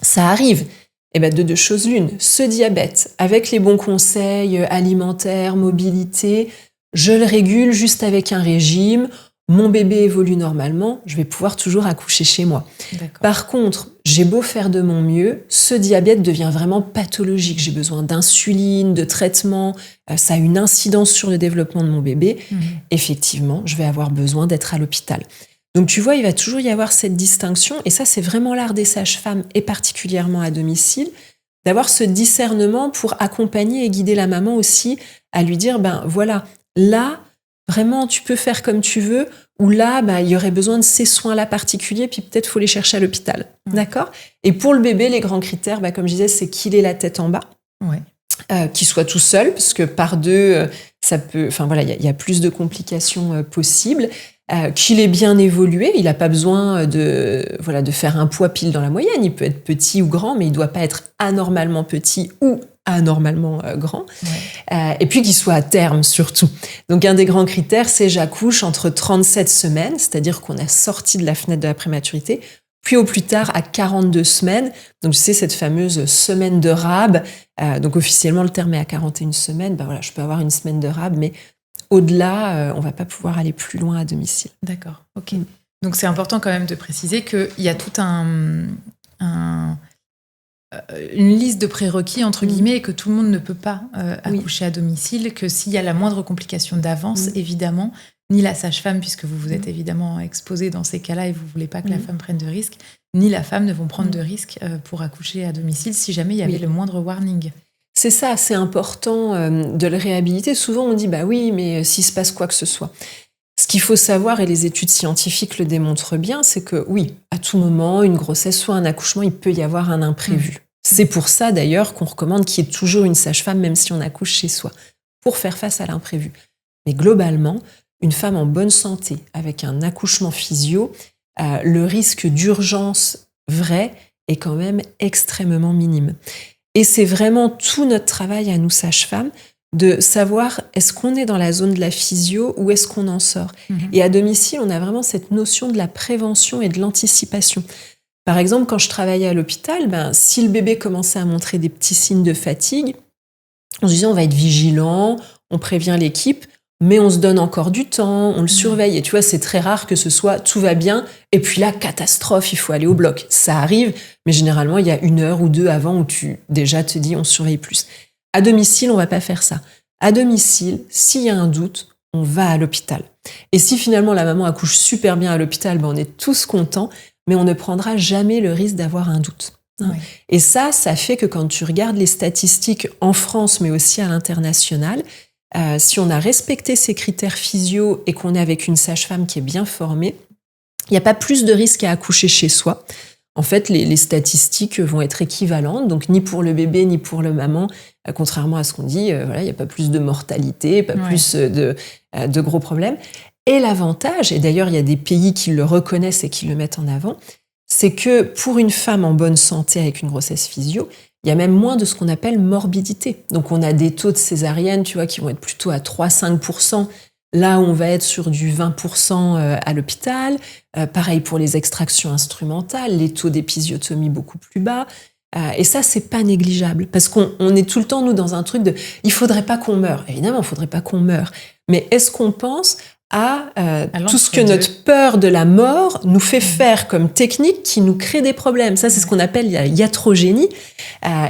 Ça arrive. Et de deux choses l'une. Ce diabète, avec les bons conseils alimentaires, mobilité, je le régule juste avec un régime, mon bébé évolue normalement, je vais pouvoir toujours accoucher chez moi. D'accord. Par contre, j'ai beau faire de mon mieux, ce diabète devient vraiment pathologique. J'ai besoin d'insuline, de traitement, ça a une incidence sur le développement de mon bébé. Effectivement, je vais avoir besoin d'être à l'hôpital. Donc tu vois, il va toujours y avoir cette distinction, et ça c'est vraiment l'art des sages-femmes, et particulièrement à domicile, d'avoir ce discernement pour accompagner et guider la maman aussi à lui dire, voilà, là, vraiment, tu peux faire comme tu veux, ou là, il y aurait besoin de ces soins-là particuliers, puis peut-être faut les chercher à l'hôpital. D'accord ? Et pour le bébé, les grands critères, comme je disais, c'est qu'il ait la tête en bas, qu'il soit tout seul, parce que par deux, ça peut, il y a plus de complications possibles, qu'il ait bien évolué, il n'a pas besoin de faire un poids pile dans la moyenne, il peut être petit ou grand, mais il ne doit pas être anormalement petit ou anormalement grand, et puis qu'il soit à terme surtout. Donc un des grands critères, c'est j'accouche entre 37 semaines, c'est-à-dire qu'on a sorti de la fenêtre de la prématurité, puis au plus tard à 42 semaines, donc tu sais, cette fameuse semaine de rab, donc officiellement le terme est à 41 semaines, je peux avoir une semaine de rab, mais au-delà, on ne va pas pouvoir aller plus loin à domicile. D'accord, ok. Donc c'est important quand même de préciser qu'il y a tout une liste de prérequis, entre guillemets, et que tout le monde ne peut pas accoucher à domicile, que s'il y a la moindre complication d'avance, évidemment, ni la sage-femme, puisque vous vous êtes évidemment exposé dans ces cas-là et vous ne voulez pas que la femme prenne de risques, ni la femme ne vont prendre de risques pour accoucher à domicile si jamais il y avait le moindre warning. C'est ça, c'est important de le réhabiliter. Souvent, on dit, oui, mais s'il se passe quoi que ce soit. Ce qu'il faut savoir, et les études scientifiques le démontrent bien, c'est que oui, à tout moment, une grossesse, soit un accouchement, il peut y avoir un imprévu. C'est pour ça, d'ailleurs, qu'on recommande qu'il y ait toujours une sage-femme, même si on accouche chez soi, pour faire face à l'imprévu. Mais globalement, une femme en bonne santé, avec un accouchement physio, le risque d'urgence vrai est quand même extrêmement minime. Et c'est vraiment tout notre travail à nous sages-femmes de savoir est-ce qu'on est dans la zone de la physio ou est-ce qu'on en sort. Et à domicile, on a vraiment cette notion de la prévention et de l'anticipation. Par exemple, quand je travaillais à l'hôpital, si le bébé commençait à montrer des petits signes de fatigue, on se disait on va être vigilant, on prévient l'équipe, mais on se donne encore du temps, on le surveille. Et tu vois, c'est très rare que ce soit tout va bien, et puis là, catastrophe, il faut aller au bloc. Ça arrive, mais généralement, il y a 1 heure ou 2 avant où tu déjà te dis on surveille plus. À domicile, on va pas faire ça. À domicile, s'il y a un doute, on va à l'hôpital. Et si finalement la maman accouche super bien à l'hôpital, on est tous contents, mais on ne prendra jamais le risque d'avoir un doute. Et ça fait que quand tu regardes les statistiques en France, mais aussi à l'international, si on a respecté ces critères physio et qu'on est avec une sage-femme qui est bien formée, il n'y a pas plus de risque à accoucher chez soi. En fait, les statistiques vont être équivalentes, donc ni pour le bébé ni pour le maman, contrairement à ce qu'on dit, il n'y a pas plus de mortalité, pas plus de gros problèmes. Et l'avantage, et d'ailleurs il y a des pays qui le reconnaissent et qui le mettent en avant, c'est que pour une femme en bonne santé avec une grossesse physio, il y a même moins de ce qu'on appelle morbidité. Donc on a des taux de césarienne, tu vois, qui vont être plutôt à 3-5% Là où on va être sur du 20% à l'hôpital. Pareil pour les extractions instrumentales, les taux d'épisiotomie beaucoup plus bas. Et ça, c'est pas négligeable. Parce qu'on est tout le temps, nous, dans un truc de « il faudrait pas qu'on meure ». Évidemment, il faudrait pas qu'on meure. Mais est-ce qu'on pense à tout ce que notre peur de la mort nous fait faire comme technique qui nous crée des problèmes. Ça, c'est ce qu'on appelle la iatrogénie.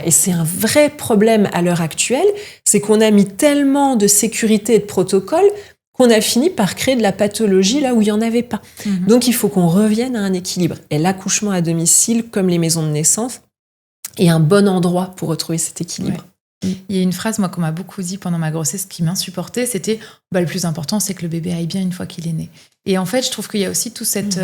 Et c'est un vrai problème à l'heure actuelle. C'est qu'on a mis tellement de sécurité et de protocoles qu'on a fini par créer de la pathologie là où il n'y en avait pas. Donc, il faut qu'on revienne à un équilibre. Et l'accouchement à domicile, comme les maisons de naissance, est un bon endroit pour retrouver cet équilibre. Ouais. Il y a une phrase, moi, qu'on m'a beaucoup dit pendant ma grossesse qui m'insupportait, c'était le plus important, c'est que le bébé aille bien une fois qu'il est né. Et en fait, je trouve qu'il y a aussi toute cette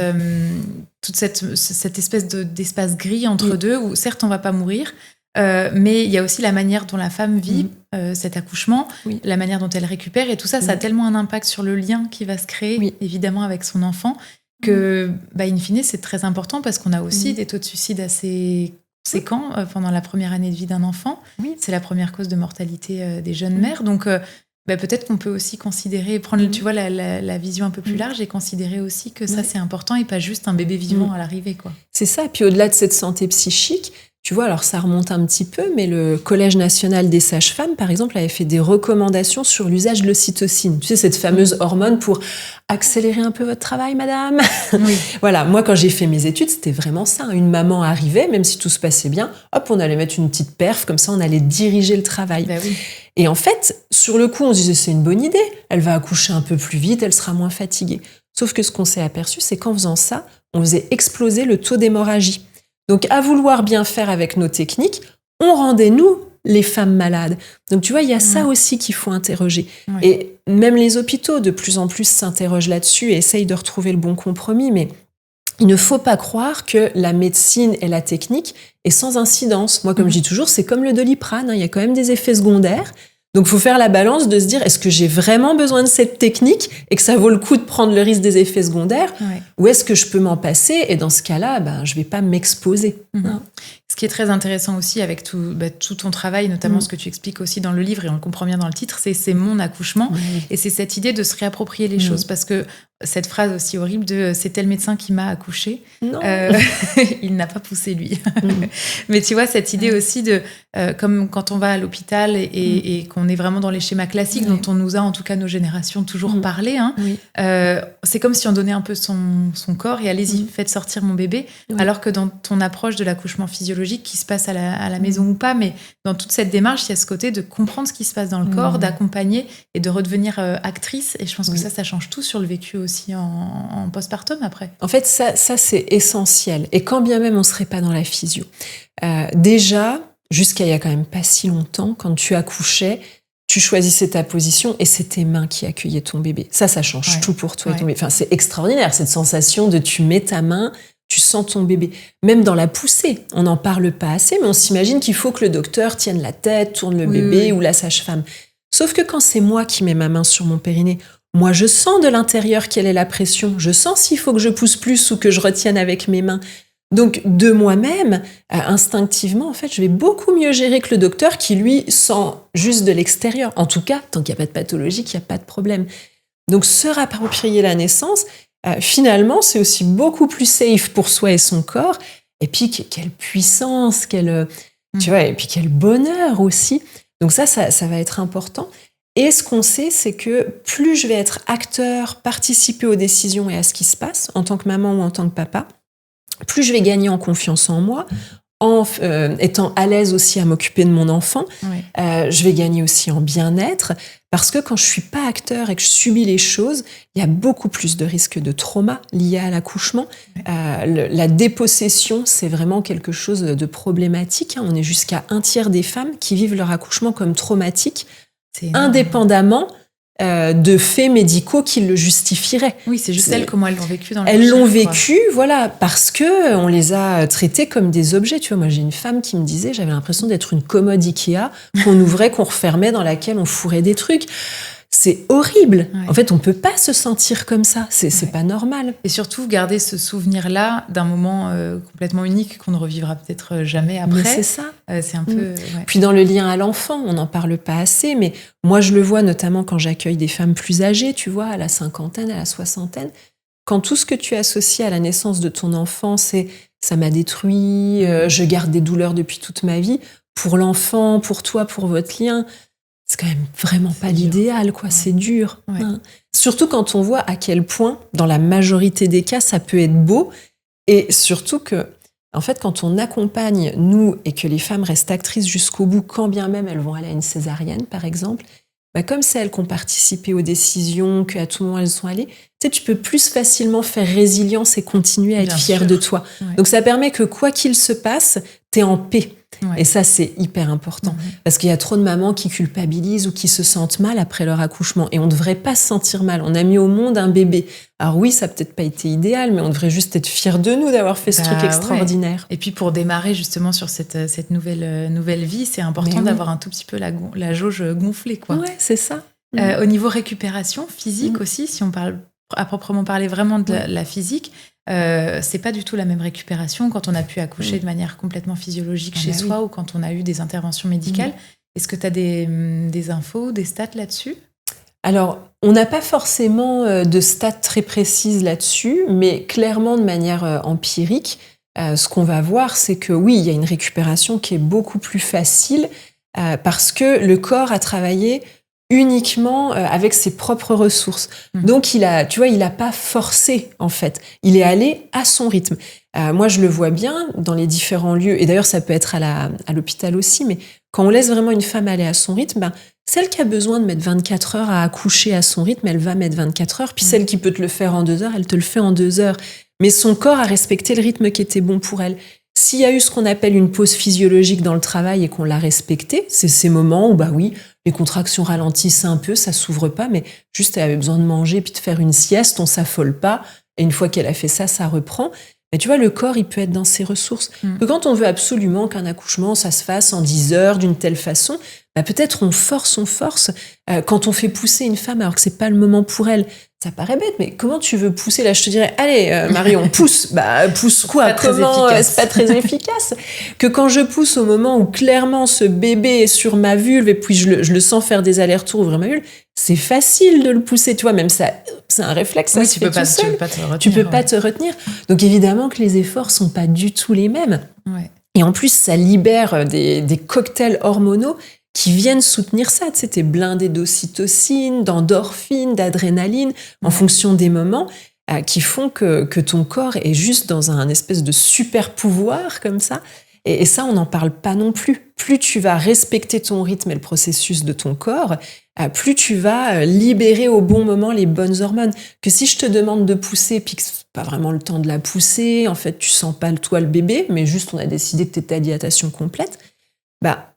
espèce d'espace gris entre deux, où certes, on ne va pas mourir, mais il y a aussi la manière dont la femme vit cet accouchement, la manière dont elle récupère, et tout ça, ça a tellement un impact sur le lien qui va se créer, évidemment, avec son enfant, que, in fine, c'est très important parce qu'on a aussi des taux de suicide assez conséquents pendant la première année de vie d'un enfant. C'est la première cause de mortalité des jeunes mères. Donc, peut-être qu'on peut aussi considérer, prendre tu vois, la vision un peu plus large et considérer aussi que ça, c'est important et pas juste un bébé vivant à l'arrivée, quoi. C'est ça. Puis au-delà de cette santé psychique, tu vois, alors ça remonte un petit peu, mais le Collège national des sages-femmes, par exemple, avait fait des recommandations sur l'usage de l'ocytocine. Tu sais, cette fameuse hormone pour accélérer un peu votre travail, madame. Voilà, moi, quand j'ai fait mes études, c'était vraiment ça. Une maman arrivait, même si tout se passait bien, hop, on allait mettre une petite perf, comme ça, on allait diriger le travail. Et en fait, sur le coup, on se disait, c'est une bonne idée. Elle va accoucher un peu plus vite, elle sera moins fatiguée. Sauf que ce qu'on s'est aperçu, c'est qu'en faisant ça, on faisait exploser le taux d'hémorragie. Donc, à vouloir bien faire avec nos techniques, on rendait, nous, les femmes malades. Donc, tu vois, il y a ça aussi qu'il faut interroger. Et même les hôpitaux, de plus en plus, s'interrogent là-dessus et essayent de retrouver le bon compromis. Mais il ne faut pas croire que la médecine et la technique est sans incidence. Moi, comme je dis toujours, c'est comme le Doliprane. Il y a quand même des effets secondaires. Donc, il faut faire la balance de se dire, est-ce que j'ai vraiment besoin de cette technique et que ça vaut le coup de prendre le risque des effets secondaires ou est-ce que je peux m'en passer et dans ce cas-là, je ne vais pas m'exposer. Ce qui est très intéressant aussi avec tout ton travail, notamment ce que tu expliques aussi dans le livre, et on le comprend bien dans le titre, c'est mon accouchement. Et c'est cette idée de se réapproprier les choses. Parce que cette phrase aussi horrible de « c'est tel médecin qui m'a accouché », il n'a pas poussé lui. Mais tu vois, cette idée aussi de, comme quand on va à l'hôpital et qu'on est vraiment dans les schémas classiques dont on nous a, en tout cas nos générations, toujours parlé, c'est comme si on donnait un peu son corps et allez-y, faites sortir mon bébé. Alors que dans ton approche de l'accouchement physiologique qui se passe à la maison ou pas, mais dans toute cette démarche, il y a ce côté de comprendre ce qui se passe dans le corps, d'accompagner et de redevenir actrice. Et je pense que ça change tout sur le vécu aussi en postpartum après. En fait, ça c'est essentiel. Et quand bien même on ne serait pas dans la physio. Déjà, jusqu'à il y a quand même pas si longtemps, quand tu accouchais, tu choisissais ta position et c'est tes mains qui accueillaient ton bébé. Ça change tout pour toi et ton bébé. Enfin, c'est extraordinaire, cette sensation de tu mets ta main, tu sens ton bébé. Même dans la poussée, on n'en parle pas assez, mais on s'imagine qu'il faut que le docteur tienne la tête, tourne le bébé ou la sage-femme. Sauf que quand c'est moi qui mets ma main sur mon périnée, moi je sens de l'intérieur quelle est la pression, je sens s'il faut que je pousse plus ou que je retienne avec mes mains. Donc de moi-même, instinctivement, en fait, je vais beaucoup mieux gérer que le docteur qui, lui, sent juste de l'extérieur. En tout cas, tant qu'il n'y a pas de pathologie, qu'il n'y a pas de problème. Donc se réapproprier la naissance, finalement, c'est aussi beaucoup plus safe pour soi et son corps. Et puis, quelle puissance, tu vois, et puis quel bonheur aussi. Donc ça va être important. Et ce qu'on sait, c'est que plus je vais être acteur, participer aux décisions et à ce qui se passe, en tant que maman ou en tant que papa, plus je vais gagner en confiance en moi, en étant à l'aise aussi à m'occuper de mon enfant. Je vais gagner aussi en bien-être, parce que quand je suis pas acteur et que je subis les choses, il y a beaucoup plus de risques de trauma liés à l'accouchement. La dépossession, c'est vraiment quelque chose de problématique. On est jusqu'à 1/3 des femmes qui vivent leur accouchement comme traumatique, indépendamment de faits médicaux qui le justifieraient. Oui, c'est juste comment elles l'ont vécu dans le Elles l'ont vécu, voilà, parce que on les a traités comme des objets. Tu vois, moi, j'ai une femme qui me disait, j'avais l'impression d'être une commode Ikea qu'on ouvrait, qu'on refermait, dans laquelle on fourrait des trucs. c'est horrible. Ouais. En fait, on peut pas se sentir comme ça. C'est pas normal. Et surtout, garder ce souvenir-là d'un moment complètement unique qu'on ne revivra peut-être jamais après. Mais c'est ça. C'est un peu... Ouais. Puis dans le lien à l'enfant, on n'en parle pas assez, mais moi, je le vois notamment quand j'accueille des femmes plus âgées, tu vois, à la cinquantaine, à la soixantaine. Quand tout ce que tu associes à la naissance de ton enfant, c'est « ça m'a détruit, je garde des douleurs depuis toute ma vie », pour l'enfant, pour toi, pour votre lien, c'est quand même vraiment pas l'idéal, quoi. Ouais. C'est dur. Ouais. Hein. Surtout quand on voit à quel point, dans la majorité des cas, ça peut être beau. Et surtout que, en fait, quand on accompagne, nous, et que les femmes restent actrices jusqu'au bout, quand bien même elles vont aller à une césarienne, par exemple, bah, comme c'est elles qui ont participé aux décisions, qu'à tout moment elles sont allées, tu peux plus facilement faire résilience et continuer à être fière de toi. Ouais. Donc ça permet que quoi qu'il se passe, t'es en paix. Ouais. Et ça, c'est hyper important. Parce qu'il y a trop de mamans qui culpabilisent ou qui se sentent mal après leur accouchement. Et on ne devrait pas se sentir mal. On a mis au monde un bébé. Alors oui, ça n'a peut-être pas été idéal, mais on devrait juste être fiers de nous d'avoir fait ce truc extraordinaire. Ouais. Et puis pour démarrer justement sur cette nouvelle vie, c'est important d'avoir un tout petit peu la jauge gonflée, quoi. Ouais, c'est ça. Au niveau récupération physique aussi, si on parle à proprement parler vraiment de la physique, c'est pas du tout la même récupération quand on a pu accoucher de manière complètement physiologique chez soi ou quand on a eu des interventions médicales. Est-ce que tu as des infos, des stats là-dessus ? Alors, on n'a pas forcément de stats très précises là-dessus, mais clairement de manière empirique, ce qu'on va voir, c'est que oui, il y a une récupération qui est beaucoup plus facile parce que le corps a travaillé uniquement avec ses propres ressources. Donc, il a pas forcé, en fait. Il est allé à son rythme. Moi, je le vois bien dans les différents lieux, et d'ailleurs, ça peut être à l'hôpital aussi, mais quand on laisse vraiment une femme aller à son rythme, celle qui a besoin de mettre 24 heures à accoucher à son rythme, elle va mettre 24 heures, puis celle qui peut te le faire en 2 heures, elle te le fait en 2 heures. Mais son corps a respecté le rythme qui était bon pour elle. S'il y a eu ce qu'on appelle une pause physiologique dans le travail et qu'on l'a respecté, c'est ces moments où, les contractions ralentissent un peu, ça s'ouvre pas, mais juste elle avait besoin de manger puis de faire une sieste, on s'affole pas. Et une fois qu'elle a fait ça, ça reprend. Mais tu vois, le corps, il peut être dans ses ressources. Que quand on veut absolument qu'un accouchement, ça se fasse en 10 heures, d'une telle façon, peut-être on force. Quand on fait pousser une femme alors que c'est pas le moment pour elle, ça paraît bête, mais comment tu veux pousser ? Là, je te dirais, allez, Marion, pousse. Pousse quoi ? Comment ? C'est pas très efficace. Que quand je pousse au moment où clairement ce bébé est sur ma vulve et puis je le sens faire des allers-retours ouvrir ma vulve, c'est facile de le pousser, tu vois, même ça, c'est un réflexe, ça se fait tout seul. Tu peux pas te retenir. Donc évidemment que les efforts sont pas du tout les mêmes. Ouais. Et en plus, ça libère des cocktails hormonaux qui viennent soutenir ça. Tu sais, t'es blindé d'ocytocine, d'endorphine, d'adrénaline, en fonction des moments, qui font que ton corps est juste dans un espèce de super pouvoir comme ça. Et ça, on n'en parle pas non plus. Plus tu vas respecter ton rythme et le processus de ton corps, plus tu vas libérer au bon moment les bonnes hormones. Que si je te demande de pousser, puis que c'est pas vraiment le temps de la pousser, en fait, tu sens pas toi le bébé, mais juste on a décidé que t'es à dilatation complète,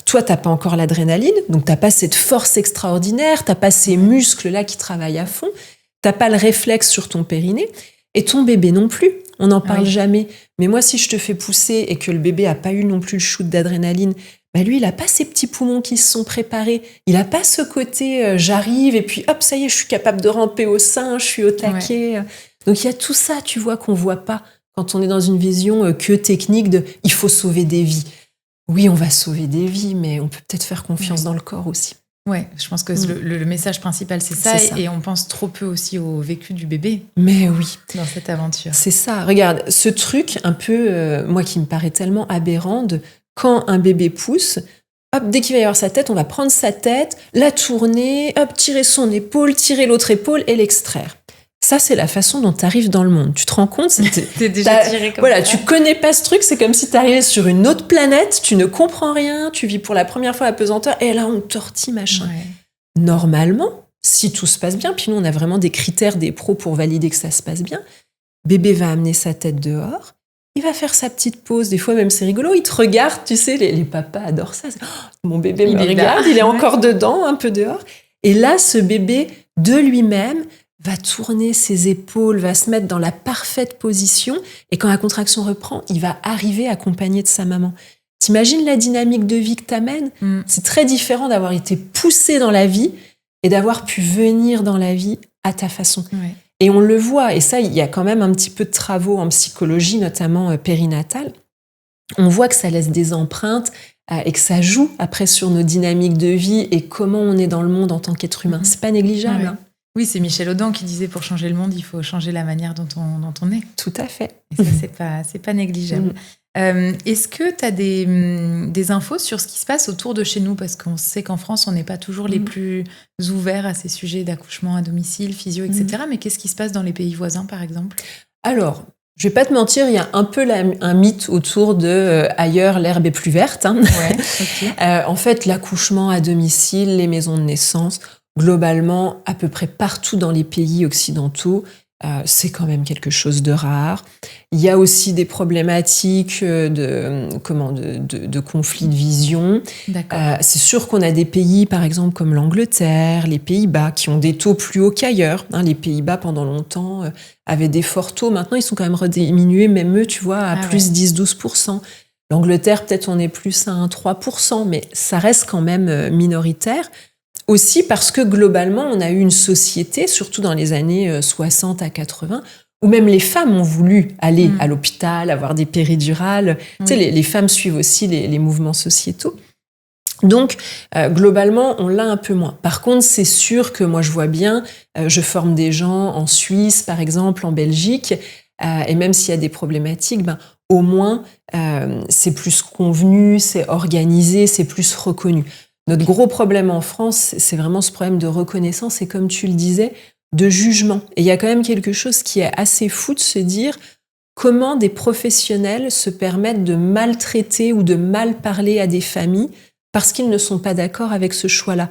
toi, t'as pas encore l'adrénaline, donc t'as pas cette force extraordinaire, t'as pas ces muscles-là qui travaillent à fond, t'as pas le réflexe sur ton périnée, et ton bébé non plus. On n'en parle jamais. Mais moi, si je te fais pousser et que le bébé a pas eu non plus le shoot d'adrénaline, lui, il a pas ces petits poumons qui se sont préparés. Il a pas ce côté j'arrive et puis hop, ça y est, je suis capable de ramper au sein, je suis au taquet. Ouais. Donc il y a tout ça, tu vois, qu'on voit pas quand on est dans une vision que technique de il faut sauver des vies. Oui, on va sauver des vies, mais on peut peut-être faire confiance dans le corps aussi. Ouais, je pense que le message principal, c'est ça. Et on pense trop peu aussi au vécu du bébé. Mais oui. Dans cette aventure. C'est ça. Regarde, ce truc un peu, moi qui me paraît tellement aberrant, de quand un bébé pousse, hop, dès qu'il va y avoir sa tête, on va prendre sa tête, la tourner, hop, tirer son épaule, tirer l'autre épaule et l'extraire. Ça, c'est la façon dont tu arrives dans le monde. Tu te rends compte ? T'es déjà tiré comme ça. Tu connais pas ce truc, c'est comme si t'arrivais sur une autre planète, tu ne comprends rien, tu vis pour la première fois la pesanteur, et là, on tortille, machin. Ouais. Normalement, si tout se passe bien, puis nous, on a vraiment des critères des pros pour valider que ça se passe bien, bébé va amener sa tête dehors, il va faire sa petite pause, des fois même c'est rigolo, il te regarde, tu sais, les papas adorent ça. Mon bébé me regarde, il est encore dedans, un peu dehors. Et là, ce bébé, de lui-même, va tourner ses épaules, va se mettre dans la parfaite position, et quand la contraction reprend, il va arriver accompagné de sa maman. T'imagines la dynamique de vie que t'amènes ? C'est très différent d'avoir été poussé dans la vie et d'avoir pu venir dans la vie à ta façon. Ouais. Et on le voit, et ça, il y a quand même un petit peu de travaux en psychologie, notamment périnatale. On voit que ça laisse des empreintes et que ça joue après sur nos dynamiques de vie et comment on est dans le monde en tant qu'être humain. C'est pas négligeable. Ouais. Hein. Oui, c'est Michel Audin qui disait pour changer le monde, il faut changer la manière dont on est. Tout à fait. Et ça, c'est pas négligeable. Est-ce que tu as des infos sur ce qui se passe autour de chez nous? Parce qu'on sait qu'en France, on n'est pas toujours les plus ouverts à ces sujets d'accouchement à domicile, physio, etc. Mais qu'est-ce qui se passe dans les pays voisins, par exemple? Alors, je vais pas te mentir, il y a un peu un mythe autour de ailleurs, l'herbe est plus verte. Hein. Ouais, okay. En fait, l'accouchement à domicile, les maisons de naissance, globalement, à peu près partout dans les pays occidentaux, c'est quand même quelque chose de rare. Il y a aussi des problématiques de conflits de vision. C'est sûr qu'on a des pays, par exemple, comme l'Angleterre, les Pays-Bas, qui ont des taux plus hauts qu'ailleurs. Hein, les Pays-Bas, pendant longtemps, avaient des forts taux. Maintenant, ils sont quand même rediminués, même eux, tu vois, à plus 10-12%. L'Angleterre, peut-être on est plus à 3%, mais ça reste quand même minoritaire. Aussi parce que globalement, on a eu une société, surtout dans les années 60 à 80, où même les femmes ont voulu aller à l'hôpital, avoir des péridurales. Tu sais, les femmes suivent aussi les mouvements sociétaux. Donc, globalement, on l'a un peu moins. Par contre, c'est sûr que moi, je vois bien, je forme des gens en Suisse, par exemple, en Belgique, et même s'il y a des problématiques, au moins, c'est plus convenu, c'est organisé, c'est plus reconnu. Notre gros problème en France, c'est vraiment ce problème de reconnaissance et, comme tu le disais, de jugement. Et il y a quand même quelque chose qui est assez fou de se dire comment des professionnels se permettent de maltraiter ou de mal parler à des familles parce qu'ils ne sont pas d'accord avec ce choix-là.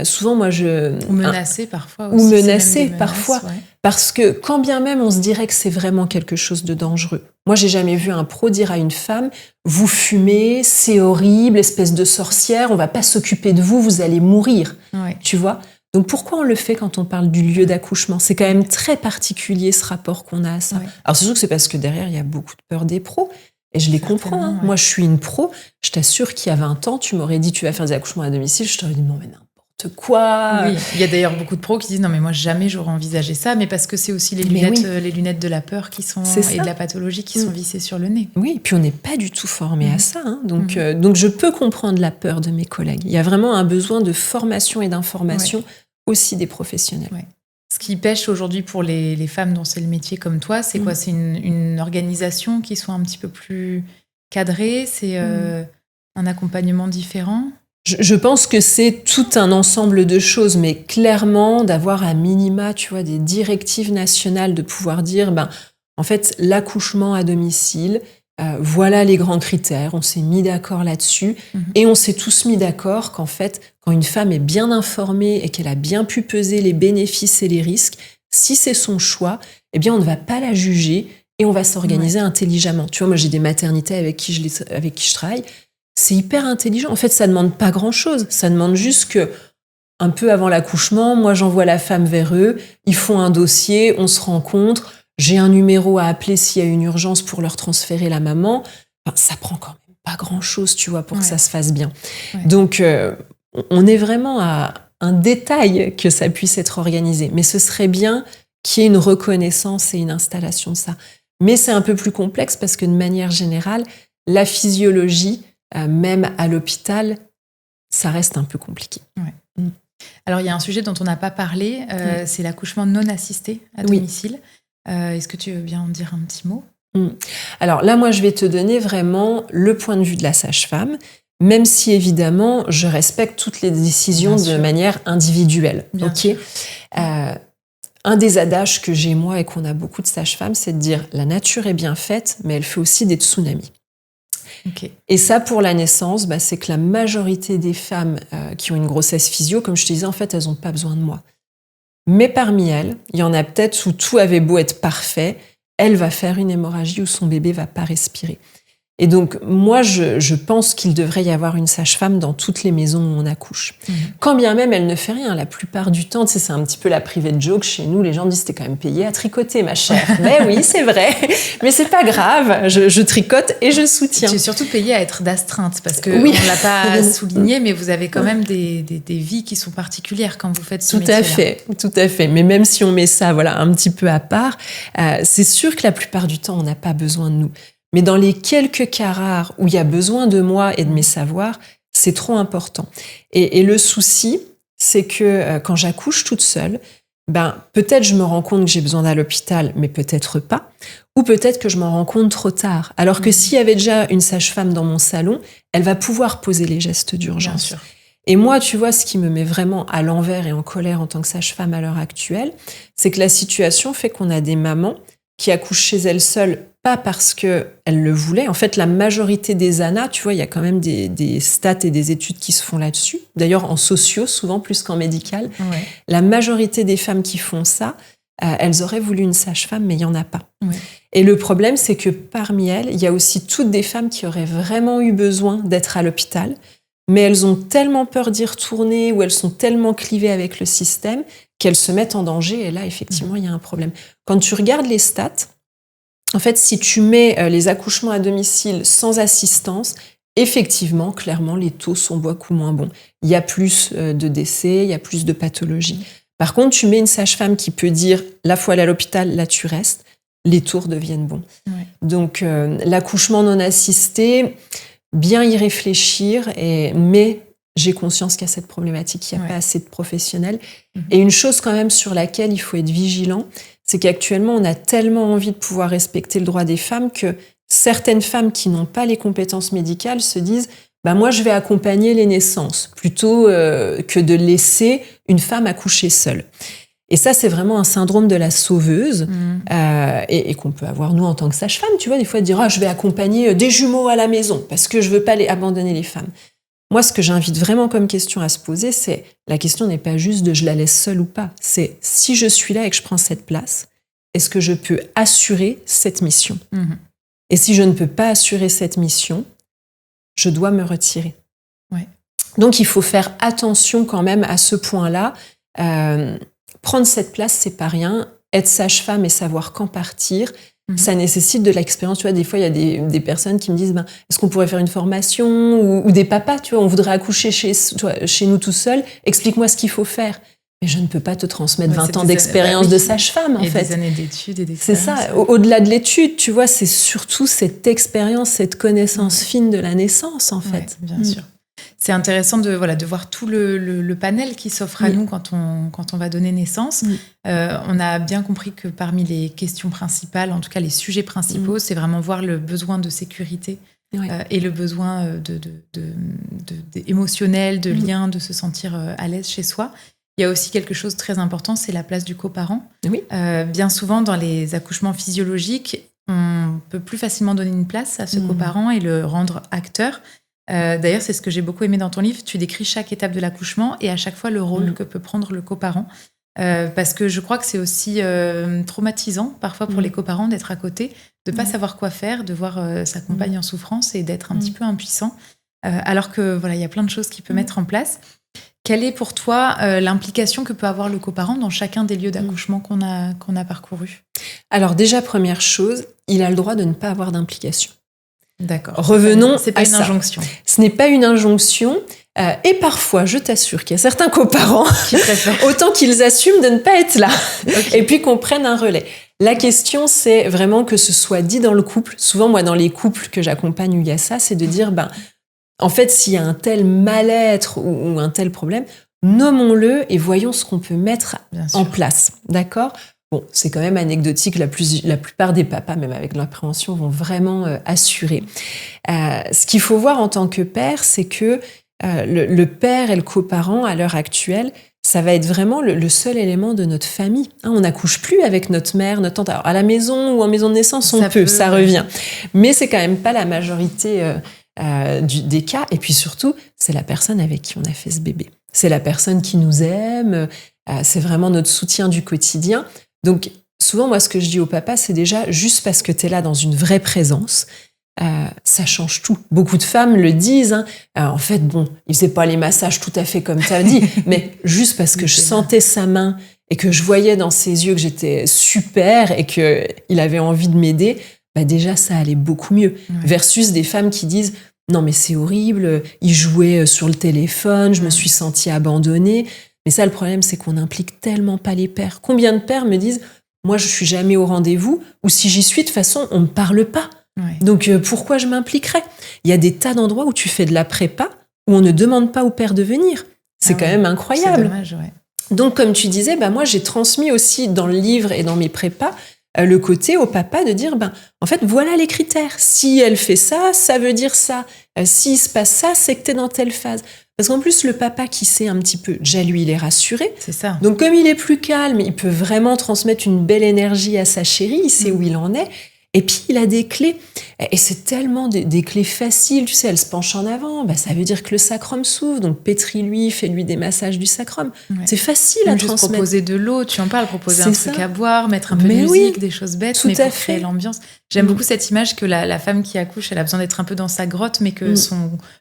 Souvent, moi, Ou menacés parfois aussi. Ou menacés parfois. Ouais. Parce que quand bien même on se dirait que c'est vraiment quelque chose de dangereux. Moi, j'ai jamais vu un pro dire à une femme « Vous fumez, c'est horrible, espèce de sorcière, on va pas s'occuper de vous, vous allez mourir. » Tu vois ? Donc pourquoi on le fait quand on parle du lieu d'accouchement ? C'est quand même très particulier ce rapport qu'on a à ça. Alors c'est sûr que c'est parce que derrière, il y a beaucoup de peur des pros. Et je les comprends. Hein. Moi, je suis une pro. Je t'assure qu'il y a 20 ans, tu m'aurais dit « Tu vas faire des accouchements à domicile » Je t'aurais dit « Non, mais n'importe quoi !» Oui, il y a d'ailleurs beaucoup de pros qui disent « Non, mais moi, jamais j'aurais envisagé ça. » Mais parce que c'est aussi les lunettes de la peur qui sont, et de la pathologie qui sont vissées sur le nez. Oui, et puis on n'est pas du tout formé à ça. Hein. Donc je peux comprendre la peur de mes collègues. Il y a vraiment un besoin de formation et d'information aussi des professionnels. Ouais. Ce qui pêche aujourd'hui pour les femmes dont c'est le métier comme toi, c'est quoi ? C'est une organisation qui soit un petit peu plus cadrée ? C'est un accompagnement différent ? Je pense que c'est tout un ensemble de choses, mais clairement, d'avoir à minima, tu vois, des directives nationales, de pouvoir dire, en fait, l'accouchement à domicile, voilà les grands critères, on s'est mis d'accord là-dessus, et on s'est tous mis d'accord qu'en fait, quand une femme est bien informée et qu'elle a bien pu peser les bénéfices et les risques, si c'est son choix, eh bien, on ne va pas la juger et on va s'organiser intelligemment. Tu vois, moi, j'ai des maternités avec qui je travaille. C'est hyper intelligent. En fait, ça ne demande pas grand-chose. Ça demande juste que, un peu avant l'accouchement, moi, j'envoie la femme vers eux. Ils font un dossier, on se rencontre. J'ai un numéro à appeler s'il y a une urgence pour leur transférer la maman. Ça prend quand même pas grand-chose, tu vois, pour que ça se fasse bien. Donc, on est vraiment à un détail que ça puisse être organisé. Mais ce serait bien qu'il y ait une reconnaissance et une installation de ça. Mais c'est un peu plus complexe parce que, de manière générale, la physiologie, même à l'hôpital, ça reste un peu compliqué. Alors, il y a un sujet dont on n'a pas parlé, c'est l'accouchement non assisté à domicile. Est-ce que tu veux bien en dire un petit mot ? Alors là, moi, je vais te donner vraiment le point de vue de la sage-femme, même si, évidemment, je respecte toutes les décisions de manière individuelle. Bien sûr. Un des adages que j'ai, moi, et qu'on a beaucoup de sages-femmes, c'est de dire « la nature est bien faite, mais elle fait aussi des tsunamis ». Et ça, pour la naissance, c'est que la majorité des femmes qui ont une grossesse physio, comme je te disais, en fait, elles n'ont pas besoin de moi. Mais parmi elles, il y en a peut-être où tout avait beau être parfait, elle va faire une hémorragie où son bébé ne va pas respirer. Et donc, moi, je pense qu'il devrait y avoir une sage-femme dans toutes les maisons où on accouche. Quand bien même elle ne fait rien, la plupart du temps, tu sais, c'est un petit peu la private joke chez nous, les gens disent t'es quand même payée à tricoter, ma chère. Mais oui, c'est vrai, mais c'est pas grave, je tricote et je soutiens. Tu es surtout payée à être d'astreinte, parce que Oui. on l'a pas souligné, mais vous avez quand même des vies qui sont particulières quand vous faites ce métier-là. Tout à fait. Mais même si on met ça, voilà, un petit peu à part, c'est sûr que la plupart du temps, on n'a pas besoin de nous. Mais dans les quelques cas rares où il y a besoin de moi et de mes savoirs, c'est trop important. Et le souci, c'est que quand j'accouche toute seule, peut-être je me rends compte que j'ai besoin d'aller à l'hôpital, mais peut-être pas. Ou peut-être que je m'en rends compte trop tard. Alors que s'il y avait déjà une sage-femme dans mon salon, elle va pouvoir poser les gestes d'urgence. Bien sûr. Et moi, tu vois, ce qui me met vraiment à l'envers et en colère en tant que sage-femme à l'heure actuelle, c'est que la situation fait qu'on a des mamans qui accouchent chez elles seules, pas parce qu'elles le voulaient. En fait, la majorité des ANA, tu vois, il y a quand même des stats et des études qui se font là-dessus. D'ailleurs, en sociaux, souvent plus qu'en médical. Ouais. La majorité des femmes qui font ça, elles auraient voulu une sage-femme, mais il n'y en a pas. Ouais. Et le problème, c'est que parmi elles, il y a aussi toutes des femmes qui auraient vraiment eu besoin d'être à l'hôpital, mais elles ont tellement peur d'y retourner ou elles sont tellement clivées avec le système qu'elles se mettent en danger. Et là, effectivement, il y a un problème. Quand tu regardes les stats, en fait, si tu mets les accouchements à domicile sans assistance, effectivement, clairement, les taux sont beaucoup moins bons. Il y a plus de décès, il y a plus de pathologies. Par contre, tu mets une sage-femme qui peut dire « là, faut aller à l'hôpital, là, tu restes », les taux deviennent bons. Ouais. Donc, l'accouchement non assisté, bien y réfléchir, mais j'ai conscience qu'il y a cette problématique, qu'il n'y a pas assez de professionnels. Et une chose quand même sur laquelle il faut être vigilant, c'est qu'actuellement, on a tellement envie de pouvoir respecter le droit des femmes que certaines femmes qui n'ont pas les compétences médicales se disent moi, je vais accompagner les naissances plutôt que de laisser une femme accoucher seule. Et ça, c'est vraiment un syndrome de la sauveuse et qu'on peut avoir, nous, en tant que sage-femme. Tu vois, des fois, dire je vais accompagner des jumeaux à la maison parce que je veux pas abandonner les femmes. Moi, ce que j'invite vraiment comme question à se poser, c'est la question n'est pas juste de je la laisse seule ou pas. C'est si je suis là et que je prends cette place, est-ce que je peux assurer cette mission ? Et si je ne peux pas assurer cette mission, je dois me retirer. Ouais. Donc, il faut faire attention quand même à ce point-là. Prendre cette place, c'est pas rien. Être sage-femme et savoir quand partir, ça nécessite de l'expérience. Tu vois, des fois, il y a des personnes qui me disent est-ce qu'on pourrait faire une formation ou des papas, tu vois, on voudrait accoucher chez nous tout seul. Explique-moi ce qu'il faut faire. Mais je ne peux pas te transmettre 20 ans d'expérience de sage-femme, en fait. Des années d'études et d'expérience. C'est ça. Au-delà de l'étude, tu vois, c'est surtout cette expérience, cette connaissance fine de la naissance, en fait. Ouais, bien sûr. C'est intéressant de voir tout le panel qui s'offre à nous quand on va donner naissance. On a bien compris que parmi les questions principales, en tout cas les sujets principaux, c'est vraiment voir le besoin de sécurité et le besoin émotionnel, de lien, de se sentir à l'aise chez soi. Il y a aussi quelque chose de très important, c'est la place du coparent. Oui. Bien souvent, dans les accouchements physiologiques, on peut plus facilement donner une place à ce coparent et le rendre acteur. D'ailleurs, c'est ce que j'ai beaucoup aimé dans ton livre. Tu décris chaque étape de l'accouchement et à chaque fois le rôle que peut prendre le coparent. Parce que je crois que c'est aussi traumatisant parfois pour les coparents d'être à côté, de ne pas savoir quoi faire, de voir sa compagne en souffrance et d'être un petit peu impuissant. Alors que il y a plein de choses qu'il peut mettre en place. Quelle est pour toi l'implication que peut avoir le coparent dans chacun des lieux d'accouchement qu'on a parcourus ? Alors déjà, première chose, il a le droit de ne pas avoir d'implication. D'accord. Revenons c'est pas à une ça. injonction. Ce n'est pas une injonction. Et parfois, je t'assure qu'il y a certains coparents, autant qu'ils assument de ne pas être là. Okay. Et puis qu'on prenne un relais. La question, c'est vraiment que ce soit dit dans le couple. Souvent, moi, dans les couples que j'accompagne où il y a ça, c'est de dire, en fait, s'il y a un tel mal-être ou un tel problème, nommons-le et voyons ce qu'on peut mettre en place. D'accord ? Bon, c'est quand même anecdotique. La plupart des papas, même avec l'appréhension, vont vraiment assurer. Ce qu'il faut voir en tant que père, c'est que le père et le coparent, à l'heure actuelle, ça va être vraiment le seul élément de notre famille. On n'accouche plus avec notre mère, notre tante. Alors, à la maison ou en maison de naissance, ça revient. Mais c'est quand même pas la majorité des cas. Et puis surtout, c'est la personne avec qui on a fait ce bébé. C'est la personne qui nous aime. C'est vraiment notre soutien du quotidien. Donc, souvent, moi, ce que je dis au papa, c'est déjà juste parce que tu es là dans une vraie présence, ça change tout. Beaucoup de femmes le disent. Hein. En fait, bon, il faisait pas les massages tout à fait comme tu as dit, mais juste parce que je sentais sa main et que je voyais dans ses yeux que j'étais super et qu'il avait envie de m'aider, bah déjà, ça allait beaucoup mieux. Ouais. Versus des femmes qui disent « Non, mais c'est horrible, il jouait sur le téléphone, je me suis sentie abandonnée. » Mais ça, le problème, c'est qu'on n'implique tellement pas les pères. Combien de pères me disent « Moi, je suis jamais au rendez-vous, ou si j'y suis, de toute façon, on me parle pas. » Ouais. Donc, pourquoi je m'impliquerais ? Il y a des tas d'endroits où tu fais de la prépa, où on ne demande pas au père de venir. C'est quand même incroyable. C'est dommage, ouais. Donc, comme tu disais, moi, j'ai transmis aussi dans le livre et dans mes prépas le côté au papa de dire, en fait, voilà les critères. Si elle fait ça, ça veut dire ça. S'il se passe ça, c'est que t'es dans telle phase. Parce qu'en plus, le papa qui sait un petit peu, déjà lui, il est rassuré. C'est ça. Donc, comme il est plus calme, il peut vraiment transmettre une belle énergie à sa chérie, il sait où il en est. Et puis, il a des clés. Et c'est tellement des clés faciles. Tu sais, elle se penche en avant. Ça veut dire que le sacrum s'ouvre. Donc, pétris-lui, fais-lui des massages du sacrum. Ouais. C'est facile à transmettre. Juste proposer de l'eau, tu en parles, proposer un truc à boire, mettre un peu de musique, des choses bêtes, mais pour créer l'ambiance. J'aime beaucoup cette image que la femme qui accouche, elle a besoin d'être un peu dans sa grotte, mais que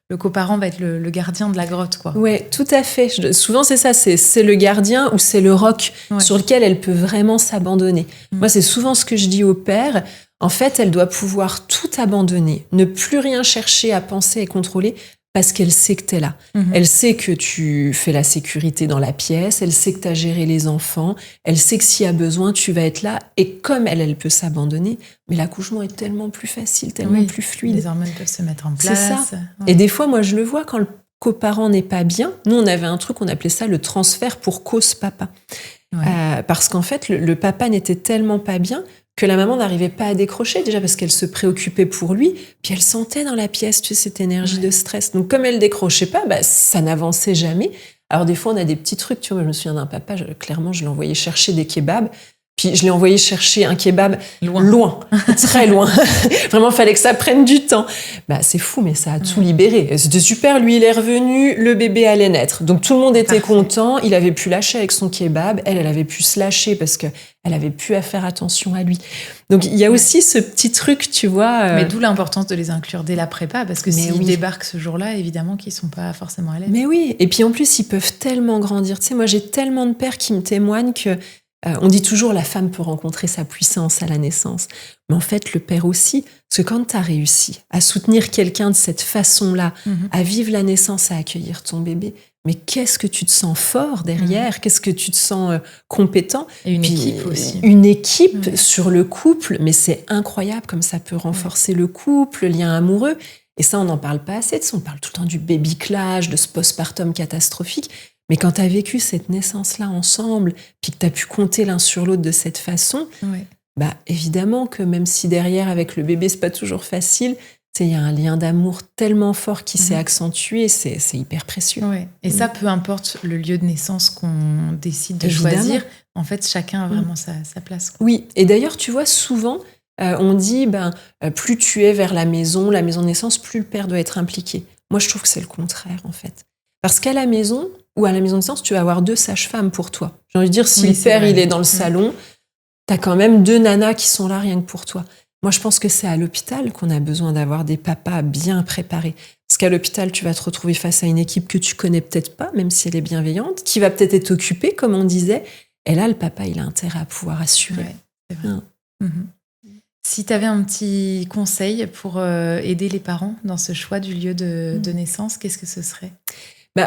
le coparent va être le gardien de la grotte, quoi. Ouais, tout à fait. Souvent, c'est ça. C'est le gardien ou c'est le roc sur lequel elle peut vraiment s'abandonner. Moi, c'est souvent ce que je dis au père. En fait, elle doit pouvoir tout abandonner, ne plus rien chercher à penser et contrôler parce qu'elle sait que t'es là. Elle sait que tu fais la sécurité dans la pièce, elle sait que t'as géré les enfants, elle sait que s'il y a besoin, tu vas être là. Et comme elle peut s'abandonner, mais l'accouchement est tellement plus facile, tellement plus fluide. Les hormones peuvent se mettre en place. C'est ça. Ouais. Et des fois, moi, je le vois quand le coparent n'est pas bien. Nous, on avait un truc, on appelait ça le transfert pour cause papa. Ouais. Parce qu'en fait, le papa n'était tellement pas bien que la maman n'arrivait pas à décrocher, déjà parce qu'elle se préoccupait pour lui, puis elle sentait dans la pièce, tu sais, cette énergie de stress. Donc, comme elle décrochait pas, ça n'avançait jamais. Alors, des fois, on a des petits trucs, tu vois, moi, je me souviens d'un papa, clairement, je l'ai envoyé chercher des kebabs, puis je l'ai envoyé chercher un kebab loin très loin. Vraiment, il fallait que ça prenne du temps. C'est fou, mais ça a tout libéré. C'était super, lui, il est revenu, le bébé allait naître. Donc, tout le monde était content, il avait pu lâcher avec son kebab, elle avait pu se lâcher parce que elle avait pu à faire attention à lui. Donc, il y a aussi ce petit truc, tu vois. Mais d'où l'importance de les inclure dès la prépa, parce que s'ils débarquent ce jour-là, évidemment qu'ils sont pas forcément à l'aise. Mais oui, et puis en plus, ils peuvent tellement grandir. Tu sais, moi, j'ai tellement de pères qui me témoignent que on dit toujours la femme peut rencontrer sa puissance à la naissance. Mais en fait, le père aussi. Parce que quand tu as réussi à soutenir quelqu'un de cette façon-là, à vivre la naissance, à accueillir ton bébé, mais qu'est-ce que tu te sens fort derrière, qu'est-ce que tu te sens compétent. Et une équipe aussi. Une équipe sur le couple, mais c'est incroyable comme ça peut renforcer le couple, le lien amoureux. Et ça, on n'en parle pas assez. On parle tout le temps du baby clash, de ce postpartum catastrophique. Mais quand tu as vécu cette naissance-là ensemble, puis que tu as pu compter l'un sur l'autre de cette façon, évidemment que même si derrière, avec le bébé, c'est pas toujours facile, il y a un lien d'amour tellement fort qui s'est accentué, c'est hyper précieux. Ouais. Et ça, peu importe le lieu de naissance qu'on décide de choisir, en fait, chacun a vraiment sa place. Oui, et d'ailleurs, tu vois, souvent, on dit, plus tu es vers la maison de naissance, plus le père doit être impliqué. Moi, je trouve que c'est le contraire, en fait. Parce qu'à la maison, ou à la maison de naissance, tu vas avoir 2 sages-femmes pour toi. J'ai envie de dire, si le père, il est dans le salon, t'as quand même 2 nanas qui sont là rien que pour toi. Moi, je pense que c'est à l'hôpital qu'on a besoin d'avoir des papas bien préparés. Parce qu'à l'hôpital, tu vas te retrouver face à une équipe que tu connais peut-être pas, même si elle est bienveillante, qui va peut-être être occupée, comme on disait. Et là, le papa, il a intérêt à pouvoir assurer. Ouais, c'est vrai. Si tu avais un petit conseil pour aider les parents dans ce choix du lieu de naissance, qu'est-ce que ce serait ?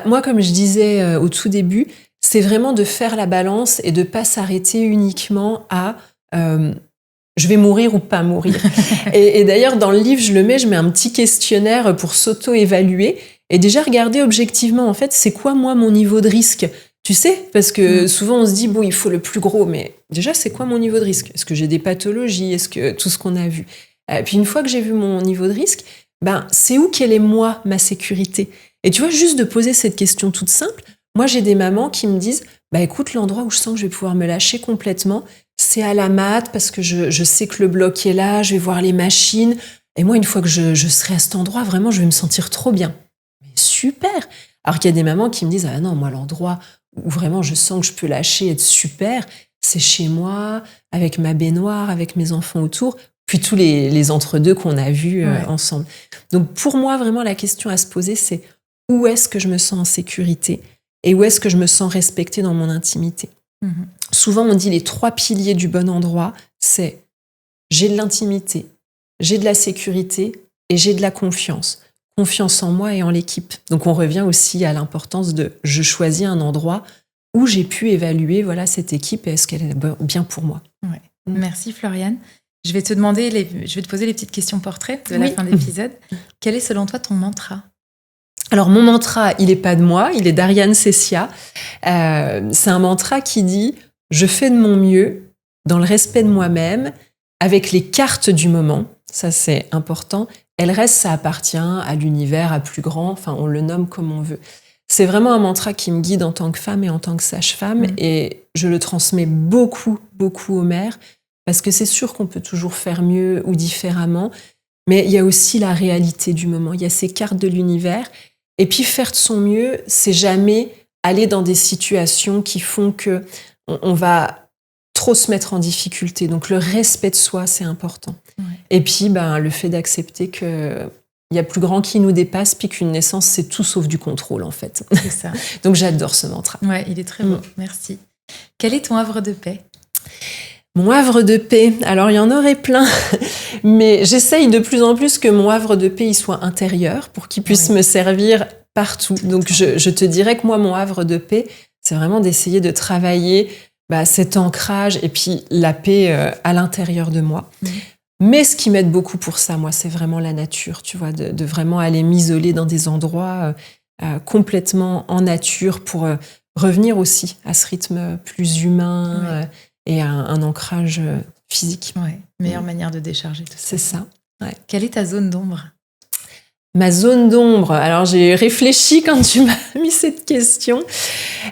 Moi, comme je disais au tout début, c'est vraiment de faire la balance et de pas s'arrêter uniquement à je vais mourir ou pas mourir. et d'ailleurs, dans le livre, je mets un petit questionnaire pour s'auto-évaluer et déjà regarder objectivement, en fait, c'est quoi, moi, mon niveau de risque ? Tu sais, parce que souvent, on se dit, il faut le plus gros, mais déjà, c'est quoi mon niveau de risque ? Est-ce que j'ai des pathologies ? Est-ce que tout ce qu'on a vu ? Puis une fois que j'ai vu mon niveau de risque, c'est où quelle est, moi, ma sécurité ? Et tu vois, juste de poser cette question toute simple, moi, j'ai des mamans qui me disent, écoute, l'endroit où je sens que je vais pouvoir me lâcher complètement, c'est à la mat, parce que je sais que le bloc est là, je vais voir les machines. Et moi, une fois que je serai à cet endroit, vraiment, je vais me sentir trop bien. Mais super ! Alors qu'il y a des mamans qui me disent, ah non, moi, l'endroit où vraiment je sens que je peux lâcher, être super, c'est chez moi, avec ma baignoire, avec mes enfants autour. puis tous les entre-deux qu'on a vus ensemble. Donc pour moi, vraiment, la question à se poser, c'est où est-ce que je me sens en sécurité et où est-ce que je me sens respectée dans mon intimité. Souvent, on dit les 3 piliers du bon endroit, c'est j'ai de l'intimité, j'ai de la sécurité et j'ai de la confiance. Confiance en moi et en l'équipe. Donc on revient aussi à l'importance de je choisis un endroit où j'ai pu évaluer cette équipe et est-ce qu'elle est bien pour moi. Ouais. Merci Floriane. Je vais te poser les petites questions portraits de la fin de l'épisode. Quel est selon toi ton mantra ? Alors mon mantra, il n'est pas de moi, il est d'Ariane Cessia. C'est un mantra qui dit « Je fais de mon mieux dans le respect de moi-même, avec les cartes du moment ». Ça, c'est important. Elle reste, ça appartient à l'univers, à plus grand, enfin, on le nomme comme on veut. C'est vraiment un mantra qui me guide en tant que femme et en tant que sage-femme, et je le transmets beaucoup, beaucoup aux mères, parce que c'est sûr qu'on peut toujours faire mieux ou différemment, mais il y a aussi la réalité du moment, il y a ces cartes de l'univers, et puis faire de son mieux, c'est jamais aller dans des situations qui font que on va trop se mettre en difficulté. Donc le respect de soi, c'est important. Ouais. Et puis le fait d'accepter qu'il y a plus grand qui nous dépasse, puis qu'une naissance, c'est tout sauf du contrôle, en fait. C'est ça. Donc j'adore ce mantra. Ouais, il est très beau, merci. Quel est ton havre de paix ? Mon havre de paix, alors il y en aurait plein, mais j'essaye de plus en plus que mon havre de paix il soit intérieur pour qu'il puisse me servir partout. Donc je te dirais que moi, mon havre de paix, c'est vraiment d'essayer de travailler cet ancrage et puis la paix à l'intérieur de moi. Mais ce qui m'aide beaucoup pour ça, moi, c'est vraiment la nature, tu vois, de vraiment aller m'isoler dans des endroits complètement en nature pour revenir aussi à ce rythme plus humain et à un ancrage physique. Ouais, meilleure manière de décharger tout ça. C'est ça. Ouais. Quelle est ta zone d'ombre ? Ma zone d'ombre, alors j'ai réfléchi quand tu m'as mis cette question.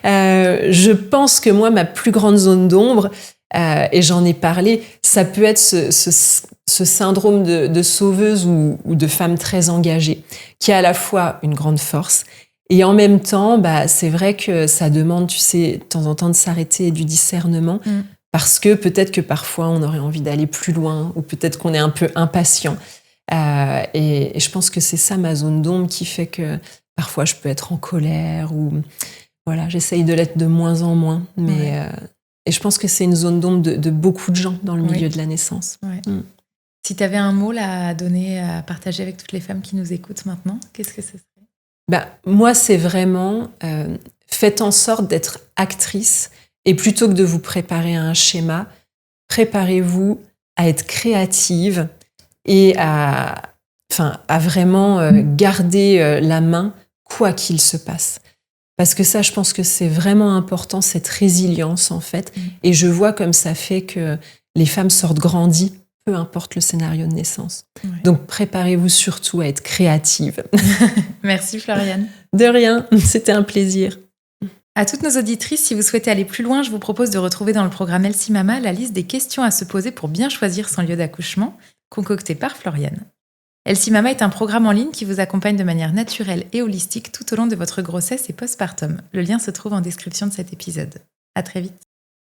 Je pense que moi, ma plus grande zone d'ombre, et j'en ai parlé, ça peut être ce syndrome de sauveuse ou de femme très engagée, qui a à la fois une grande force, et en même temps, c'est vrai que ça demande, tu sais, de temps en temps de s'arrêter et du discernement, parce que peut-être que parfois on aurait envie d'aller plus loin, ou peut-être qu'on est un peu impatient. Et je pense que c'est ça ma zone d'ombre qui fait que parfois je peux être en colère ou voilà, j'essaye de l'être de moins en moins, mais et je pense que c'est une zone d'ombre de beaucoup de gens dans le milieu de la naissance. Ouais. Si tu avais un mot là à donner, à partager avec toutes les femmes qui nous écoutent maintenant, qu'est-ce que ce serait ? Moi, c'est vraiment faites en sorte d'être actrice et plutôt que de vous préparer à un schéma, préparez-vous à être créative et à vraiment garder la main quoi qu'il se passe. Parce que ça, je pense que c'est vraiment important, cette résilience en fait. Et je vois comme ça fait que les femmes sortent grandies, peu importe le scénario de naissance. Ouais. Donc préparez-vous surtout à être créative. Merci Floriane. De rien, c'était un plaisir. À toutes nos auditrices, si vous souhaitez aller plus loin, je vous propose de retrouver dans le programme Elsie Mama la liste des questions à se poser pour bien choisir son lieu d'accouchement, concocté par Floriane. Elsie Mama est un programme en ligne qui vous accompagne de manière naturelle et holistique tout au long de votre grossesse et postpartum. Le lien se trouve en description de cet épisode. À très vite.